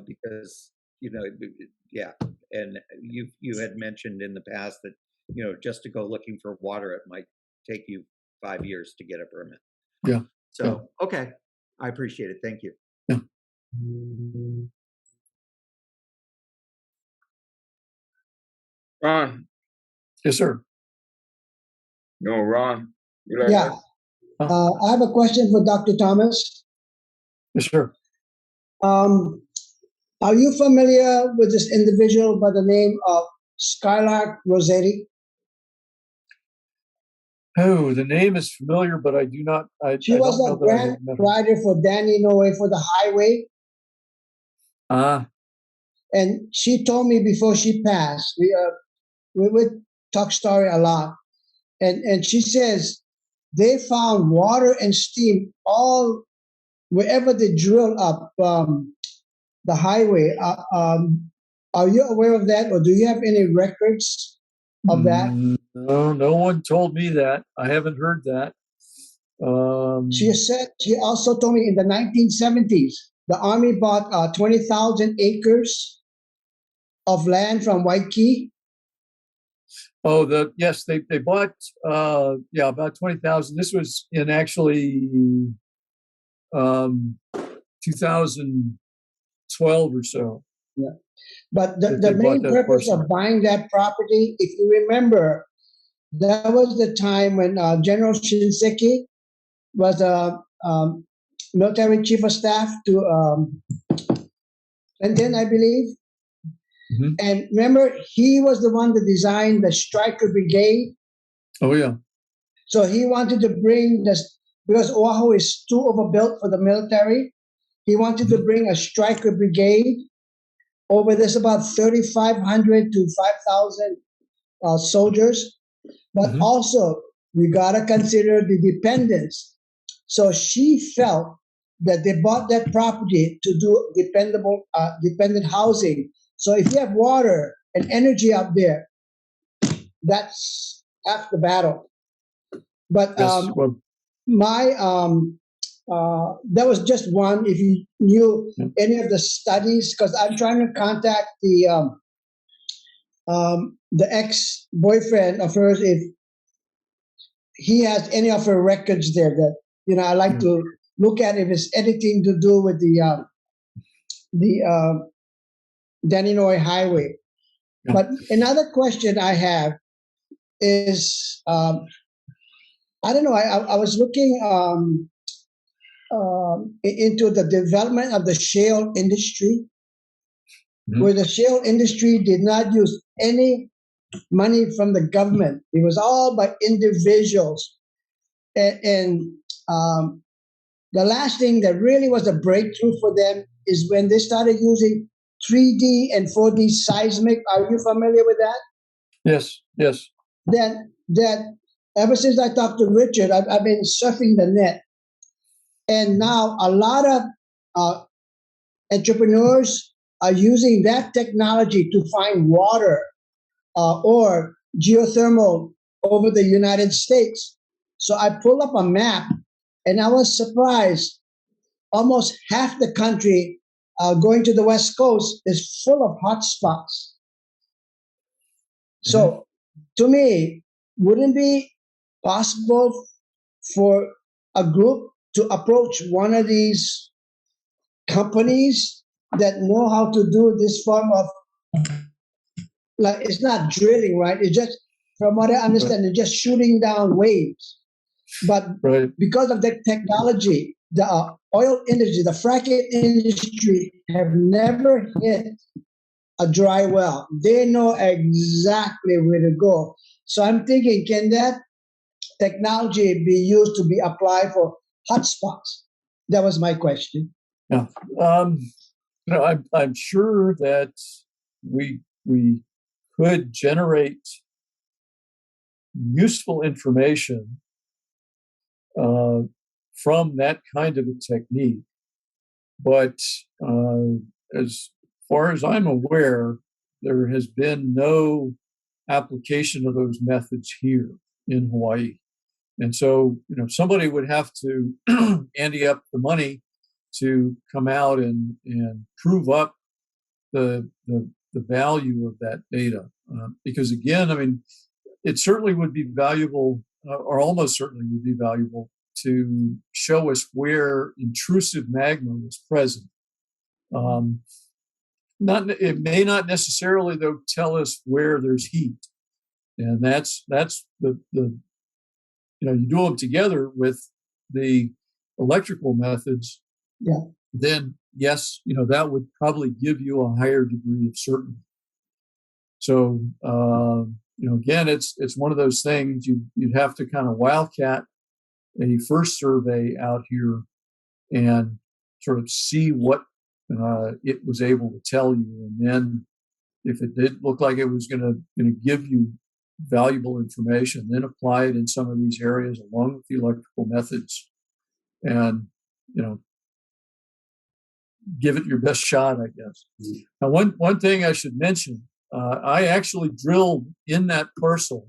because yeah, and you had mentioned in the past that just to go looking for water, it might take you 5 years to get a permit. Yeah. So okay, I appreciate it. Thank you. Yeah. Ron, Yes, sir. no, Ron. You like Yeah. I have a question for Dr. Thomas. Yes, sir. Are you familiar with this individual by the name of Skylark Rossetti? Oh, the name is familiar, but I do not. She I was don't a know that I grant have met her. writer for Danny Noe for the highway. And she told me before she passed, we would talk story a lot. And she says they found water and steam all wherever they drill up the highway. Are you aware of that, or do you have any records of that? No one told me that. I haven't heard that. She also told me in the 1970s, the Army bought 20,000 acres of land from Waikiki. Oh, yes, they bought about 20,000. This was in actually 2012 or so. Yeah, but the main purpose of buying that property, if you remember, that was the time when General Shinseki was a military chief of staff to Clinton, I believe. Mm-hmm. And remember, he was the one that designed the Striker Brigade. Oh, yeah. So he wanted to bring this, because Oahu is too overbuilt for the military, he wanted to bring a Striker Brigade over. There's about 3,500 to 5,000 soldiers. But also, we got to consider the dependence. So she felt that they bought that property to do dependent housing. So if you have water and energy up there, that's half the battle. But Yes, well, that was just one. If you knew any of the studies, because I'm trying to contact the ex-boyfriend of hers, if he has any of her records there that I like to look at, if it's anything to do with the Daninoy Highway. Yeah. But another question I have is, I don't know. I was looking into the development of the shale industry, where the shale industry did not use any money from the government. It was all by individuals. And the last thing that really was a breakthrough for them is when they started using 3D and 4D seismic. Are you familiar with that? yes. Then ever since I talked to Richard, I've been surfing the net. And now a lot of entrepreneurs are using that technology to find water or geothermal over the United States. So I pulled up a map, and I was surprised. Almost half the country going to the West Coast is full of hotspots. So to me, wouldn't it be possible for a group to approach one of these companies that know how to do this form of, like, it's not drilling, right? It's just, from what I understand, it's just shooting down waves. But because of the technology, the oil industry, the fracking industry have never hit a dry well. They know exactly where to go. So I'm thinking, can that technology be used to be applied for hotspots? That was my question. Yeah. I'm sure that we could generate useful information from that kind of a technique. But as far as I'm aware, there has been no application of those methods here in Hawaii. And so, somebody would have to ante up the money to come out and prove up the value of that data. Because again, it certainly would be valuable, or almost certainly would be valuable, to show us where intrusive magma was present. It may not necessarily, though, tell us where there's heat, and that's the you do them together with the electrical methods. Yeah. Then yes, that would probably give you a higher degree of certainty. So again, it's one of those things you'd have to kind of wildcat a first survey out here and sort of see what it was able to tell you, and then if it did look like it was going to give you valuable information, then apply it in some of these areas along with the electrical methods, and give it your best shot, I guess. Now, one thing I should mention, I actually drilled in that parcel.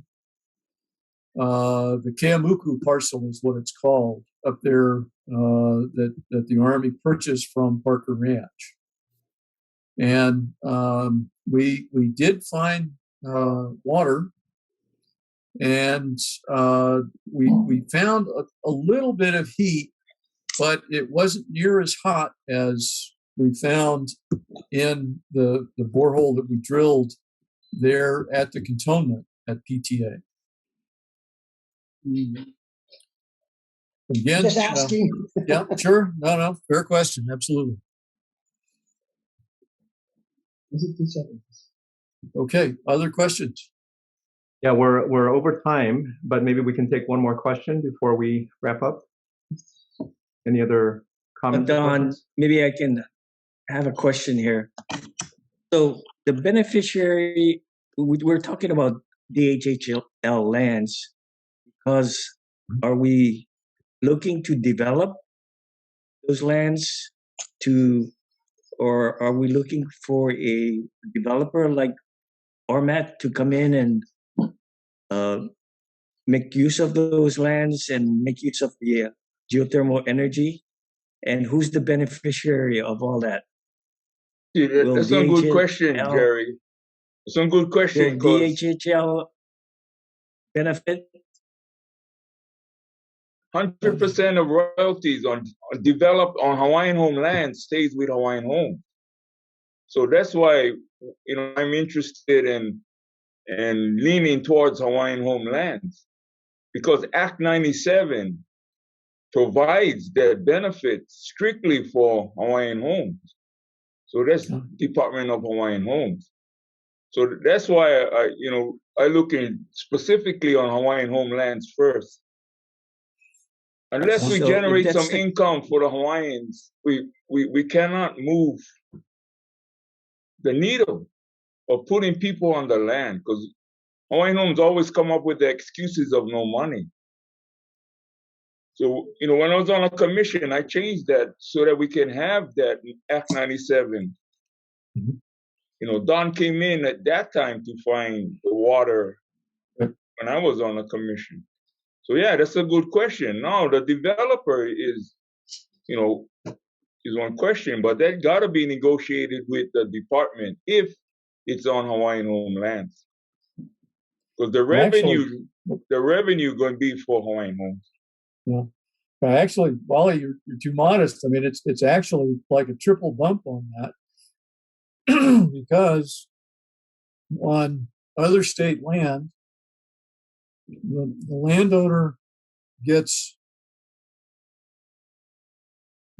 The Keamuku parcel is what it's called up there, that the Army purchased from Parker Ranch, and we did find water, and we found a little bit of heat, but it wasn't near as hot as we found in the borehole that we drilled there at the cantonment at PTA. Again, just asking. Yeah, sure. No, fair question. Absolutely. Is it 2 seconds? Okay. Other questions? Yeah, we're over time, but maybe we can take one more question before we wrap up. Any other comments? Don, maybe I can have a question here. So the beneficiary, we're talking about DHHL lands Because are we looking to develop those lands or are we looking for a developer like Ormat to come in and make use of those lands and make use of the geothermal energy? And who's the beneficiary of all that? Yeah, Will that's a good question, DHHL Jerry. It's a good question will because DHHL benefit? 100% of royalties on developed on Hawaiian homeland stays with Hawaiian Home. So that's why I'm interested in leaning towards Hawaiian homelands, because Act 97 provides that benefit strictly for Hawaiian Homes. So that's Department of Hawaiian Homes. So that's why I look in specifically on Hawaiian homelands first. Unless we So if generate that's some income for the Hawaiians, we cannot move the needle of putting people on the land, because Hawaiian Homes always come up with the excuses of no money. So, when I was on a commission, I changed that so that we can have that Act 97. Don came in at that time to find the water when I was on a commission. So yeah, that's a good question. Now the developer is one question, but that gotta be negotiated with the department if it's on Hawaiian homelands. Because the revenue going to be for Hawaiian Homes. Yeah. Actually, Wally, you're too modest. I mean, it's actually like a triple bump on that because on other state land, the landowner gets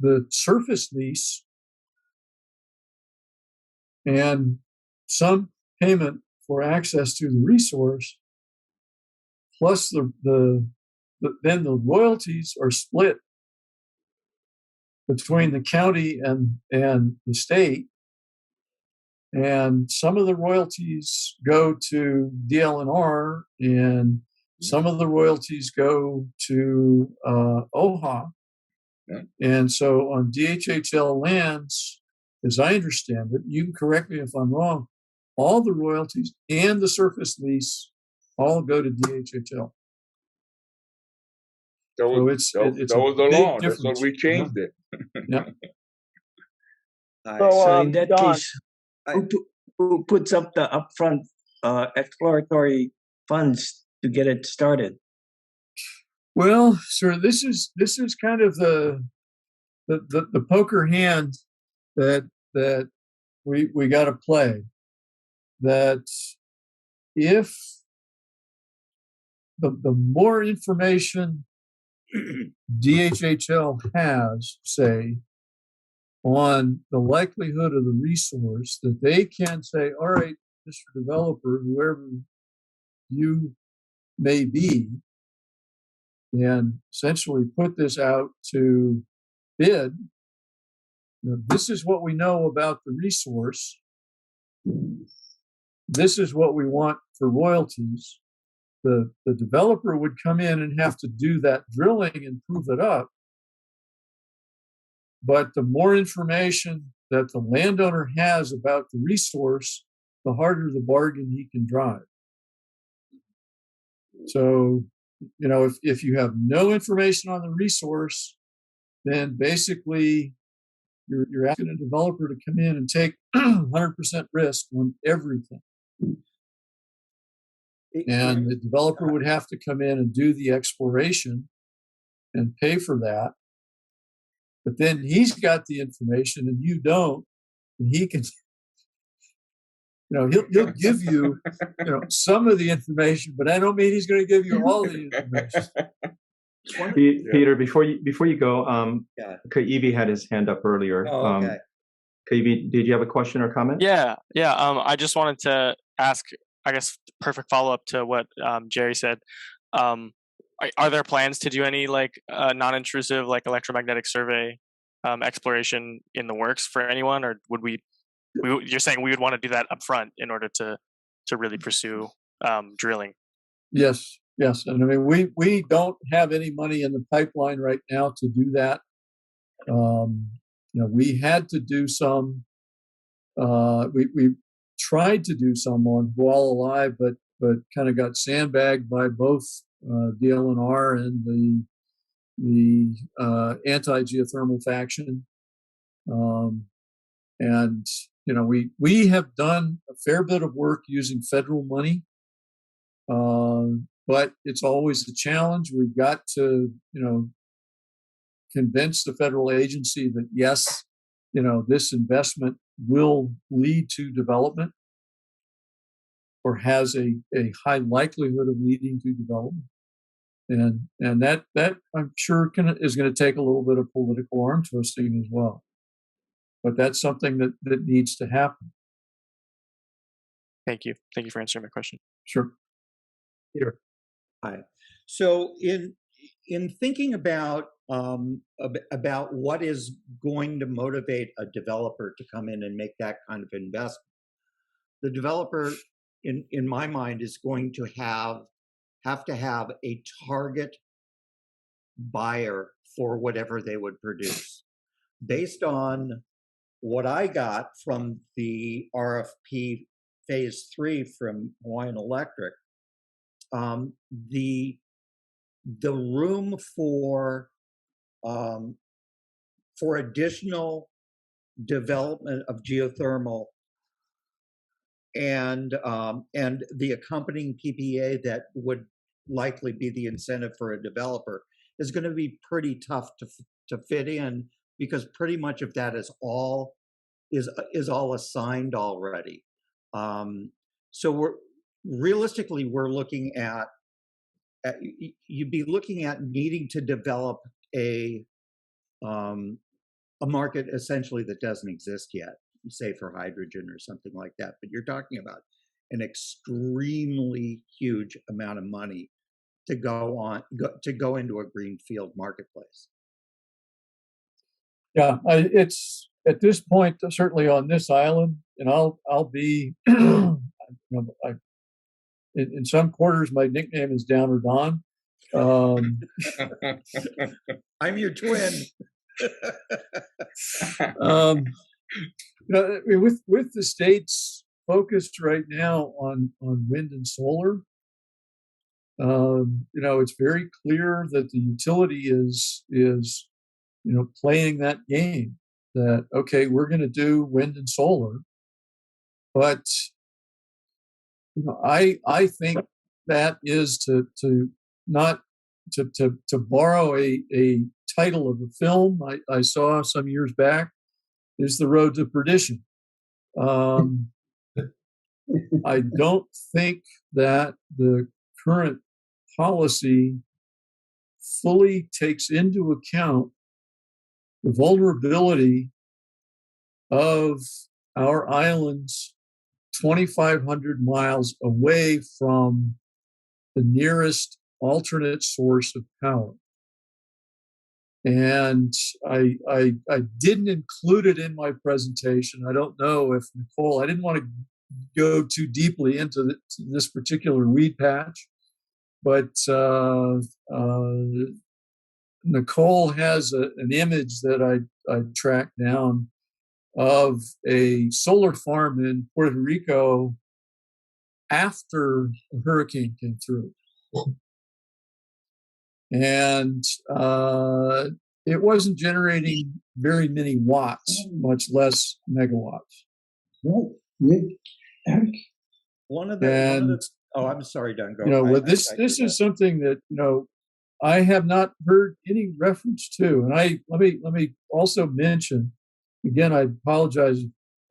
the surface lease and some payment for access to the resource, plus then the royalties are split between the county and the state. And some of the royalties go to DLNR, and some of the royalties go to OHA. Yeah. And so on DHHL lands, as I understand it, you can correct me if I'm wrong, all the royalties and the surface lease all go to DHHL. That was the law. That's what we changed it. Yeah. So in that Don, case, who puts up the upfront exploratory funds to get it started? Well, sir, this is kind of the poker hand that we got to play. That if the more information DHHL has, say, on the likelihood of the resource, that they can say, all right, Mr. Developer, whoever you may be, and essentially put this out to bid. This is what we know about the resource. This is what we want for royalties. The developer would come in and have to do that drilling and prove it up. But the more information that the landowner has about the resource, the harder the bargain he can drive. So, if you have no information on the resource, then basically you're asking a developer to come in and take 100% risk on everything. And the developer would have to come in and do the exploration and pay for that. But then he's got the information and you don't, and he can, he'll give you, some of the information, but I don't mean he's going to give you all the information. Peter, before you go, Kaivi had his hand up earlier. Oh, okay. Kaivi, did you have a question or comment? Yeah. I just wanted to ask, I guess, perfect follow-up to what Jerry said. Are there plans to do any non-intrusive electromagnetic survey exploration in the works for anyone, or would you're saying we would want to do that up front in order to really pursue drilling? Yes, Yes, and I mean we don't have any money in the pipeline right now to do that. We had to do some. We tried to do some on Wall Alive, but kind of got sandbagged by both DLNR and the anti-geothermal faction. And we have done a fair bit of work using federal money, but it's always a challenge. We've got to convince the federal agency that yes, this investment will lead to development, or has a high likelihood of leading to development. And that I'm sure is going to take a little bit of political arm twisting as well. But that's something that needs to happen. Thank you. Thank you for answering my question. Sure. Peter. Hi. So in thinking about what is going to motivate a developer to come in and make that kind of investment, the developer, in my mind, is going to have to have a target buyer for whatever they would produce. Based on what I got from the RFP phase 3 from Hawaiian Electric, the room for additional development of geothermal and the accompanying PPA that would likely be the incentive for a developer is going to be pretty tough to fit in, because pretty much of that is all assigned already. So we're looking at you'd be looking at needing to develop a market essentially that doesn't exist yet, say for hydrogen or something like that. But you're talking about an extremely huge amount of money to go into a greenfield marketplace. Yeah, it's at this point certainly on this island, and I'll be. In some quarters, my nickname is Downer Don. I'm your twin. With the states focused right now on wind and solar, it's very clear that the utility is playing that game. That okay, we're going to do wind and solar, but I think that is to borrow a title of a film I saw some years back, is The Road to Perdition. I don't think that the current policy fully takes into account the vulnerability of our islands 2,500 miles away from the nearest alternate source of power. And I didn't include it in my presentation. I don't know if Nicole, I didn't want to go too deeply into this particular weed patch, but Nicole has an image that I tracked down of a solar farm in Puerto Rico after a hurricane came through. And it wasn't generating very many watts, much less megawatts. Oh, I'm sorry, Don. This is something that I have not heard any reference to. And let me also mention, again, I apologize,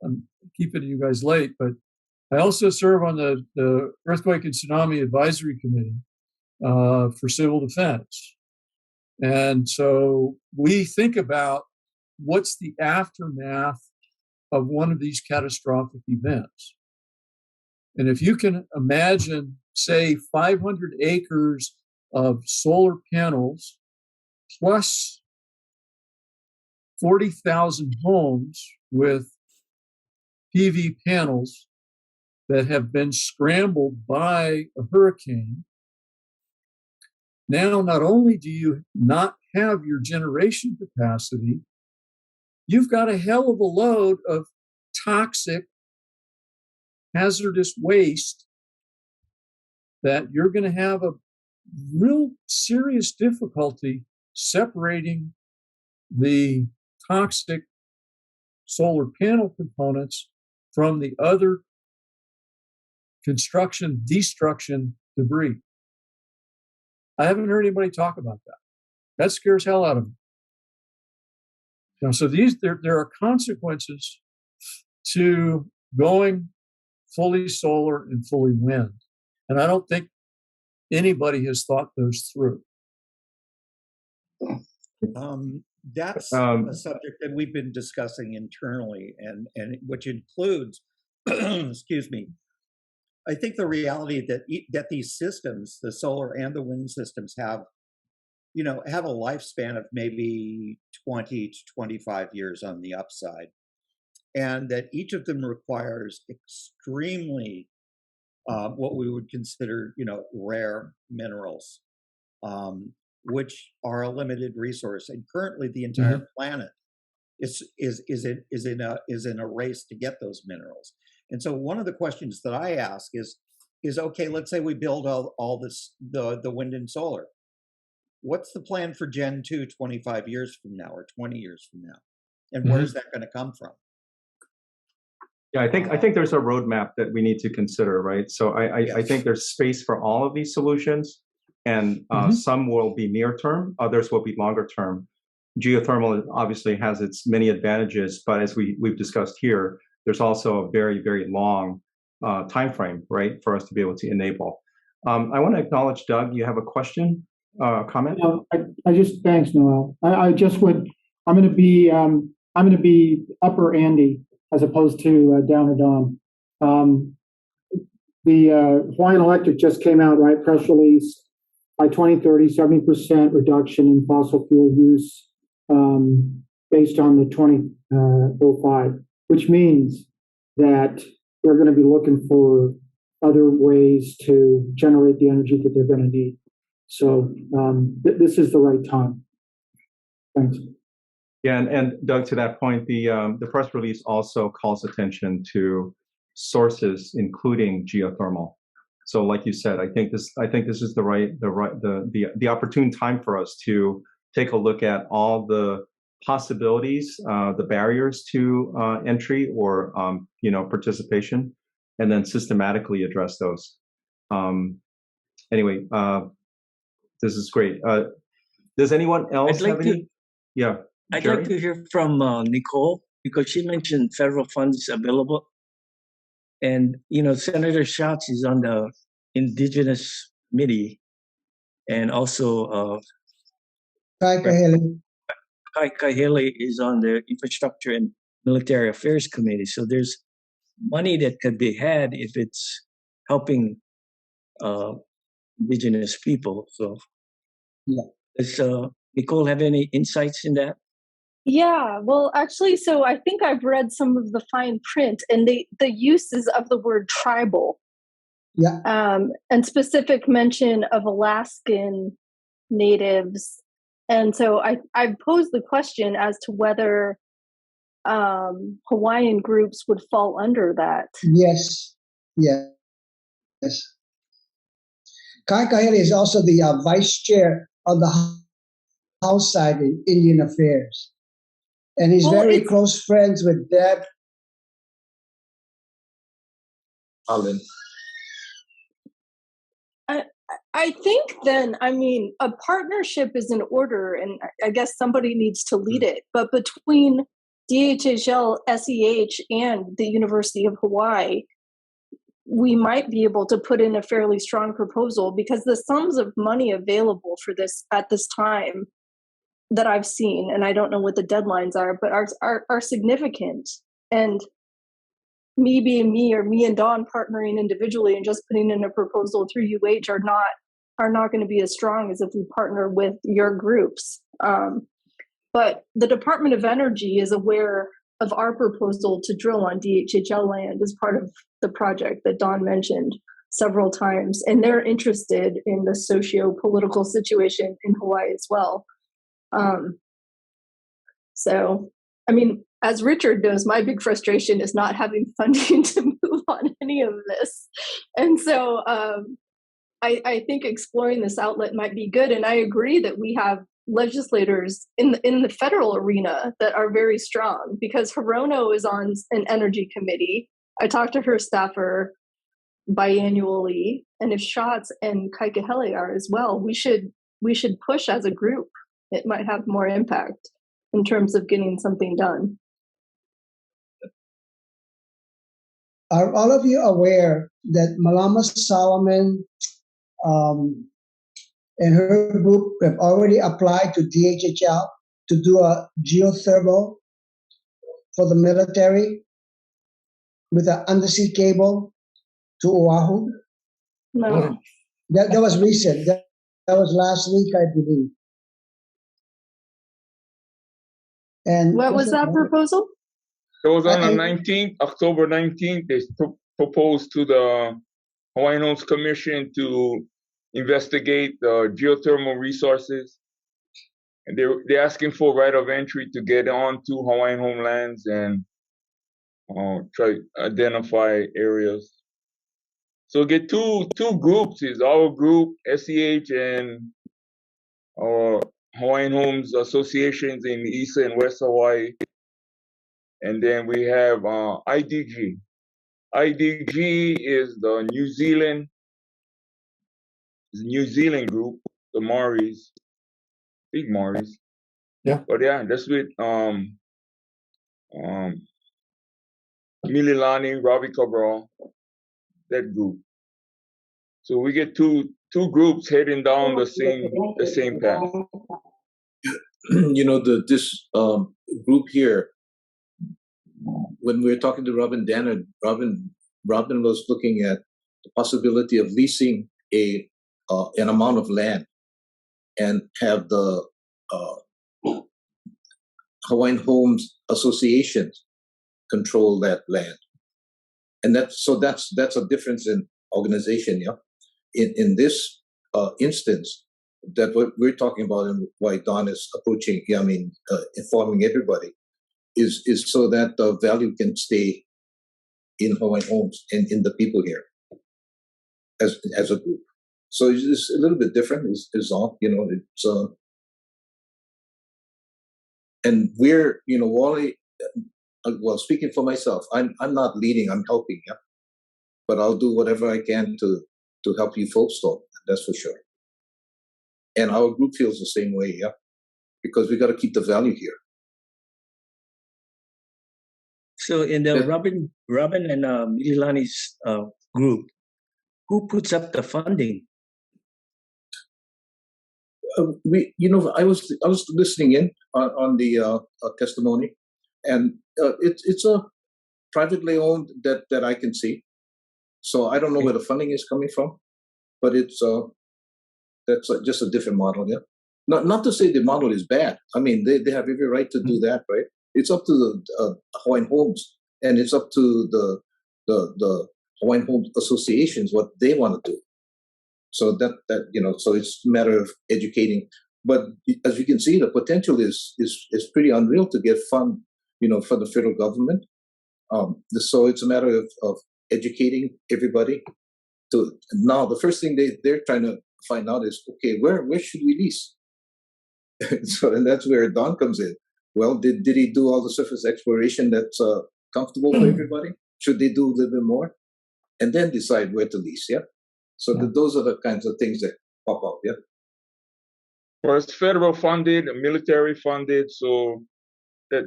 I'm keeping you guys late, but I also serve on the Earthquake and Tsunami Advisory Committee for Civil Defense. And so we think about what's the aftermath of one of these catastrophic events. And if you can imagine, say, 500 acres of solar panels plus 40,000 homes with PV panels that have been scrambled by a hurricane, Now, not only do you not have your generation capacity, you've got a hell of a load of toxic, hazardous waste that you're going to have a real serious difficulty separating the toxic solar panel components from the other construction, destruction debris. I haven't heard anybody talk about that. That scares hell out of me. Now, so there are consequences to going fully solar and fully wind. And I don't think anybody has thought those through. That's a subject that we've been discussing internally, and which includes, excuse me, I think the reality that these systems, the solar and the wind systems, have a lifespan of maybe 20 to 25 years on the upside, and that each of them requires extremely what we would consider, rare minerals, which are a limited resource. And currently, the entire planet is in a race to get those minerals. And so, one of the questions that I ask is okay, let's say we build all this, the wind and solar. What's the plan for Gen 2 25 years from now or 20 years from now? And where's that going to come from? Yeah, I think there's a roadmap that we need to consider, right? So I think there's space for all of these solutions, and some will be near term, others will be longer term. Geothermal obviously has its many advantages, but as we've discussed here, there's also a very, very long time frame, right, for us to be able to enable. I want to acknowledge Doug. You have a question, comment? No, I just thanks, Noel. I'm going to be Upper Andy as opposed to down at Dawn. The Hawaiian Electric just came out, right? Press release by 2030, 70% reduction in fossil fuel use based on the 2005, which means that they're going to be looking for other ways to generate the energy that they're going to need. So this is the right time. Thanks. Yeah, and Doug, to that point, the press release also calls attention to sources, including geothermal. So, like you said, I think this is the opportune time for us to take a look at all the possibilities, the barriers to entry or participation, and then systematically address those. Anyway, this is great. Does anyone else have any? Yeah. I'd Jerry? like to hear from Nicole, because she mentioned federal funds available. And, Senator Schatz is on the Indigenous Committee, and also Kai Kahele. Kai Kahele is on the Infrastructure and Military Affairs Committee. So there's money that could be had if it's helping Indigenous people. So does Nicole have any insights in that? Yeah, well, actually, so I think I've read some of the fine print, and the uses of the word tribal, and specific mention of Alaskan natives, and so I posed the question as to whether Hawaiian groups would fall under that. Yes. Kai Kahele is also the vice chair of the House side in Indian Affairs. And he's very close friends with Deb. Allen. I think then, a partnership is in order, and I guess somebody needs to lead it. But between DHHL, SEH, and the University of Hawaii, we might be able to put in a fairly strong proposal, because the sums of money available for this at this time that I've seen, and I don't know what the deadlines are, but are significant. And me being me, or me and Dawn partnering individually and just putting in a proposal through UH are not going to be as strong as if we partner with your groups. But the Department of Energy is aware of our proposal to drill on DHHL land as part of the project that Dawn mentioned. several times, and they're interested in the socio-political situation in Hawaii as well. So, I mean, as Richard knows, my big frustration is not having funding to move on any of this. And so I think exploring this outlet might be good. And I agree that we have legislators in the federal arena that are very strong, because Hirono is on an energy committee. I talk to her staffer biannually, and if Schatz and Kaikahele are as well, we should push as a group. It might have more impact in terms of getting something done. Are all of you aware that Malama Solomon and her group have already applied to DHHL to do a geothermal for the military with an undersea cable to Oahu? No. That was recent. That was last week, I believe. And What was that proposal? It was on the 19th, October 19th. They proposed to the Hawaiian Homes Commission to investigate the geothermal resources. And they're asking for right of entry to get onto Hawaiian homelands and try to identify areas. So get two groups, is our group, SEH, and our Hawaiian Homes Associations in East and West Hawaii. And then we have IDG. IDG is the New Zealand group, the Maoris, big Maoris. Yeah. But yeah, that's with Mililani, Robbie Cabral, that group. So we get two groups heading down the same path. You know, this group here, when we were talking to Robin Danner, Robin was looking at the possibility of leasing an amount of land and have the Hawaiian Homes Association control that land. And that's a difference in organization, yeah. In this instance, that what we're talking about and why Don is approaching, informing everybody, is so that the value can stay in Hawaiian Homes and in the people here as a group. So it's a little bit different, is all, you know. It's and we're, you know, Wally. Well, speaking for myself, I'm not leading, I'm helping, yeah. But I'll do whatever I can to help you folks, though. That's for sure. And our group feels the same way, yeah, because we got to keep the value here. So in the Robin and Mililani's group, who puts up the funding? I was listening in on the testimony, and it's a privately owned that I can see. So I don't know where the funding is coming from, but it's that's just a different model, yeah. Not to say the model is bad. I mean, they have every right to do that, right? It's up to the Hawaiian Homes, and it's up to the Hawaiian Homes Associations what they want to do. So that you know, so it's a matter of educating. But as you can see, the potential is pretty unreal to get fund, you know, for the federal government. So it's a matter of educating everybody. Now, the first thing they're trying to find out is, okay, where should we lease? So, and that's where Don comes in. Well, did he do all the surface exploration that's comfortable for everybody? Should they do a little bit more? And then decide where to lease, yeah? So those are the kinds of things that pop up, yeah? Well, it's federal funded, military funded, so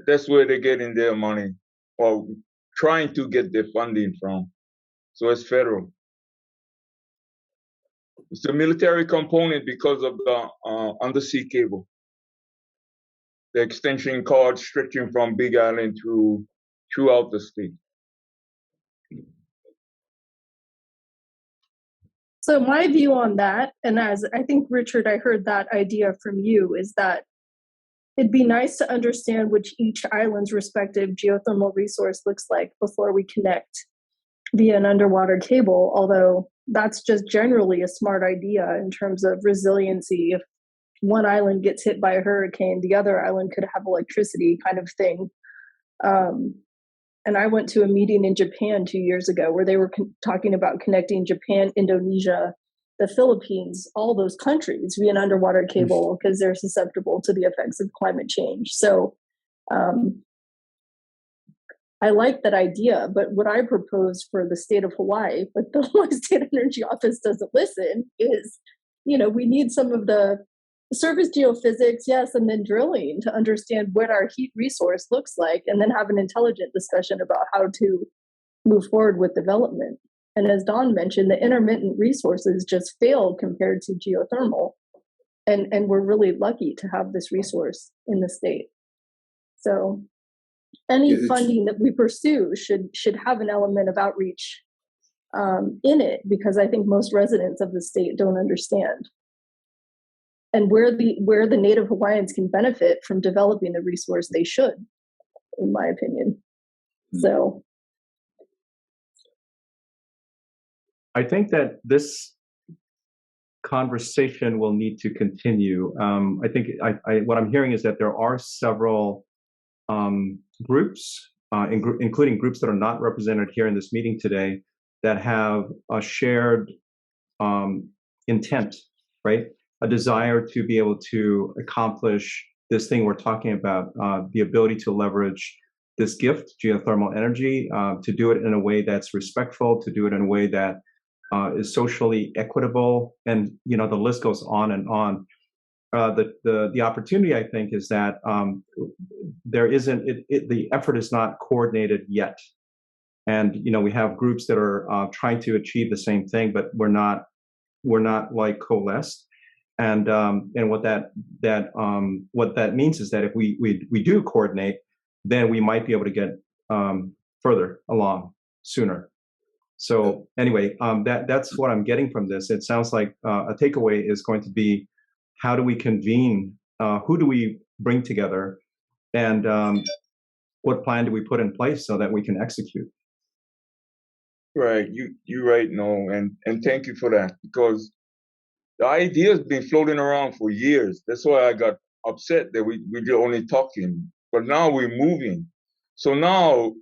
that's where they're getting their money, or trying to get their funding from. So it's federal. It's the military component because of the undersea cable. The extension cord stretching from Big Island throughout the state. So my view on that, and as I think, Richard, I heard that idea from you, is that it'd be nice to understand which each island's respective geothermal resource looks like before we connect via an underwater cable, although that's just generally a smart idea in terms of resiliency. If one island gets hit by a hurricane, the other island could have electricity, kind of thing. And I went to a meeting in Japan 2 years ago where they were talking about connecting Japan, Indonesia, the Philippines, all those countries via an underwater cable because they're susceptible to the effects of climate change. So I like that idea, but what I propose for the state of Hawaii, but the Hawaii State Energy Office doesn't listen, is, we need some of the surface geophysics, yes, and then drilling to understand what our heat resource looks like, and then have an intelligent discussion about how to move forward with development. And as Don mentioned, the intermittent resources just fail compared to geothermal. And we're really lucky to have this resource in the state. So any funding that we pursue should have an element of outreach in it, because I think most residents of the state don't understand. And where the Native Hawaiians can benefit from developing the resource, they should, in my opinion. So I think that this conversation will need to continue. I think what I'm hearing is that there are several groups, including groups that are not represented here in this meeting today, that have a shared intent, right? A desire to be able to accomplish this thing we're talking about, the ability to leverage this gift, geothermal energy, to do it in a way that's respectful, to do it in a way that is socially equitable, and the list goes on and on. The opportunity, I think, is that the effort is not coordinated yet, and we have groups that are trying to achieve the same thing, but we're not like coalesced. And what that means is that if we do coordinate, then we might be able to get further along sooner. So anyway, that's what I'm getting from this. It sounds like a takeaway is going to be, how do we convene? Who do we bring together? And what plan do we put in place so that we can execute? Right, you're right, no, and thank you for that, because the idea has been floating around for years. That's why I got upset that we're only talking, but now we're moving. So now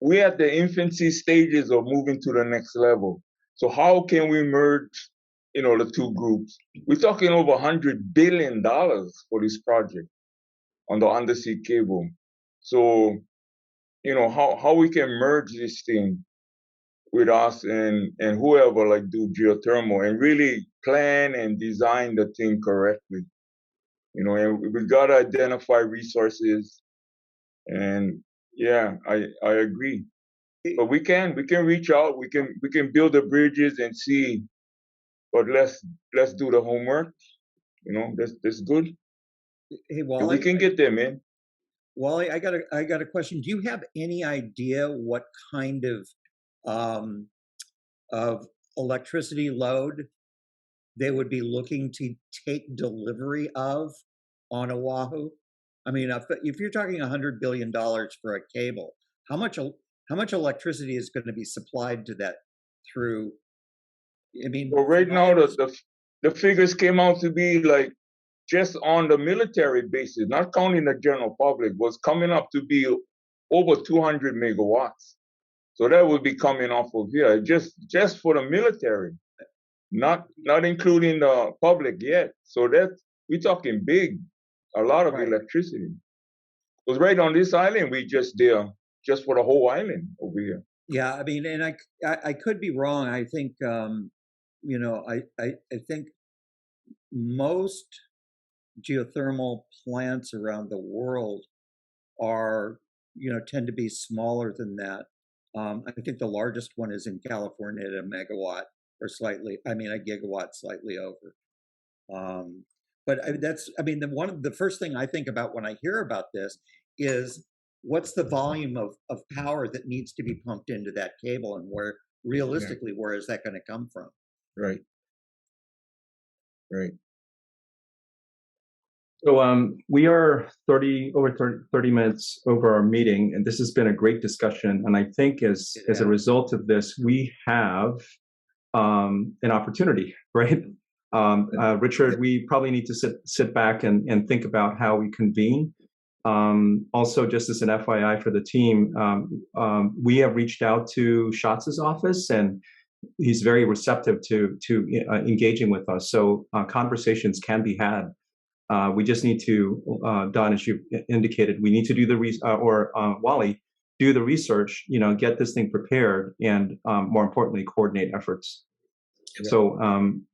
we're at the infancy stages of moving to the next level. So how can we merge, the two groups? We're talking over $100 billion for this project on the undersea cable. So, how we can merge this thing with us and whoever do geothermal and really plan and design the thing correctly. And we gotta identify resources, and yeah, I agree. But we can reach out, we can build the bridges and see, but let's do the homework. That's good. Hey, And Wally, we can get there, man. Wally, I got a question. Do you have any idea what kind of electricity load they would be looking to take delivery of on Oahu? I mean, if you're talking $100 billion for a cable, how much electricity is going to be supplied to that through? I mean, well, right now the figures came out to be just on the military basis, not counting the general public, was coming up to be over 200 megawatts. So that would be coming off of here, just for the military, not including the public yet. So we're talking big, a lot of electricity. Because right on this island, we just there just for the whole island over here. Yeah, I mean, and I could be wrong. I think I think most geothermal plants around the world are tend to be smaller than that. I think the largest one is in California at a megawatt or a gigawatt, slightly over. But the first thing I think about when I hear about this is, what's the volume of power that needs to be pumped into that cable, and where realistically, where is that going to come from? Right. So we are 30 minutes over our meeting, and this has been a great discussion. And I think as a result of this, we have an opportunity, right? Richard, we probably need to sit back and think about how we convene. Also, just as an FYI for the team, we have reached out to Schatz's office, and he's very receptive to engaging with us. So conversations can be had. We just need to, Don, as you indicated, we need to do Wally, do the research, get this thing prepared, and more importantly, coordinate efforts. Yeah. So I'm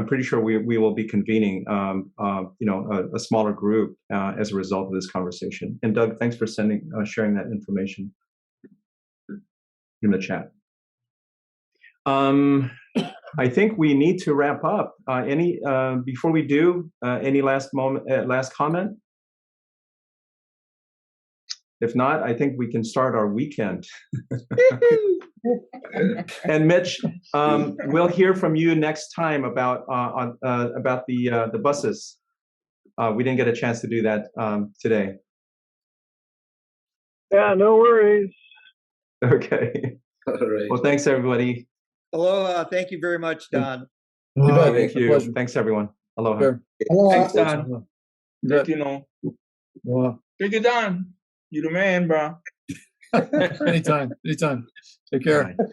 pretty sure we will be convening, a smaller group as a result of this conversation. And Doug, thanks for sharing that information in the chat. I think we need to wrap up. Before we do, any last comment? If not, I think we can start our weekend. And Mitch, we'll hear from you next time about the buses. We didn't get a chance to do that today. Yeah, no worries. Okay. All right. Well, thanks everybody. Aloha. Thank you very much, Don. Thank you. Thanks everyone. Aloha. Sure. Thanks, Don. Take it on. You the man, bro. Anytime. Take care. Bye.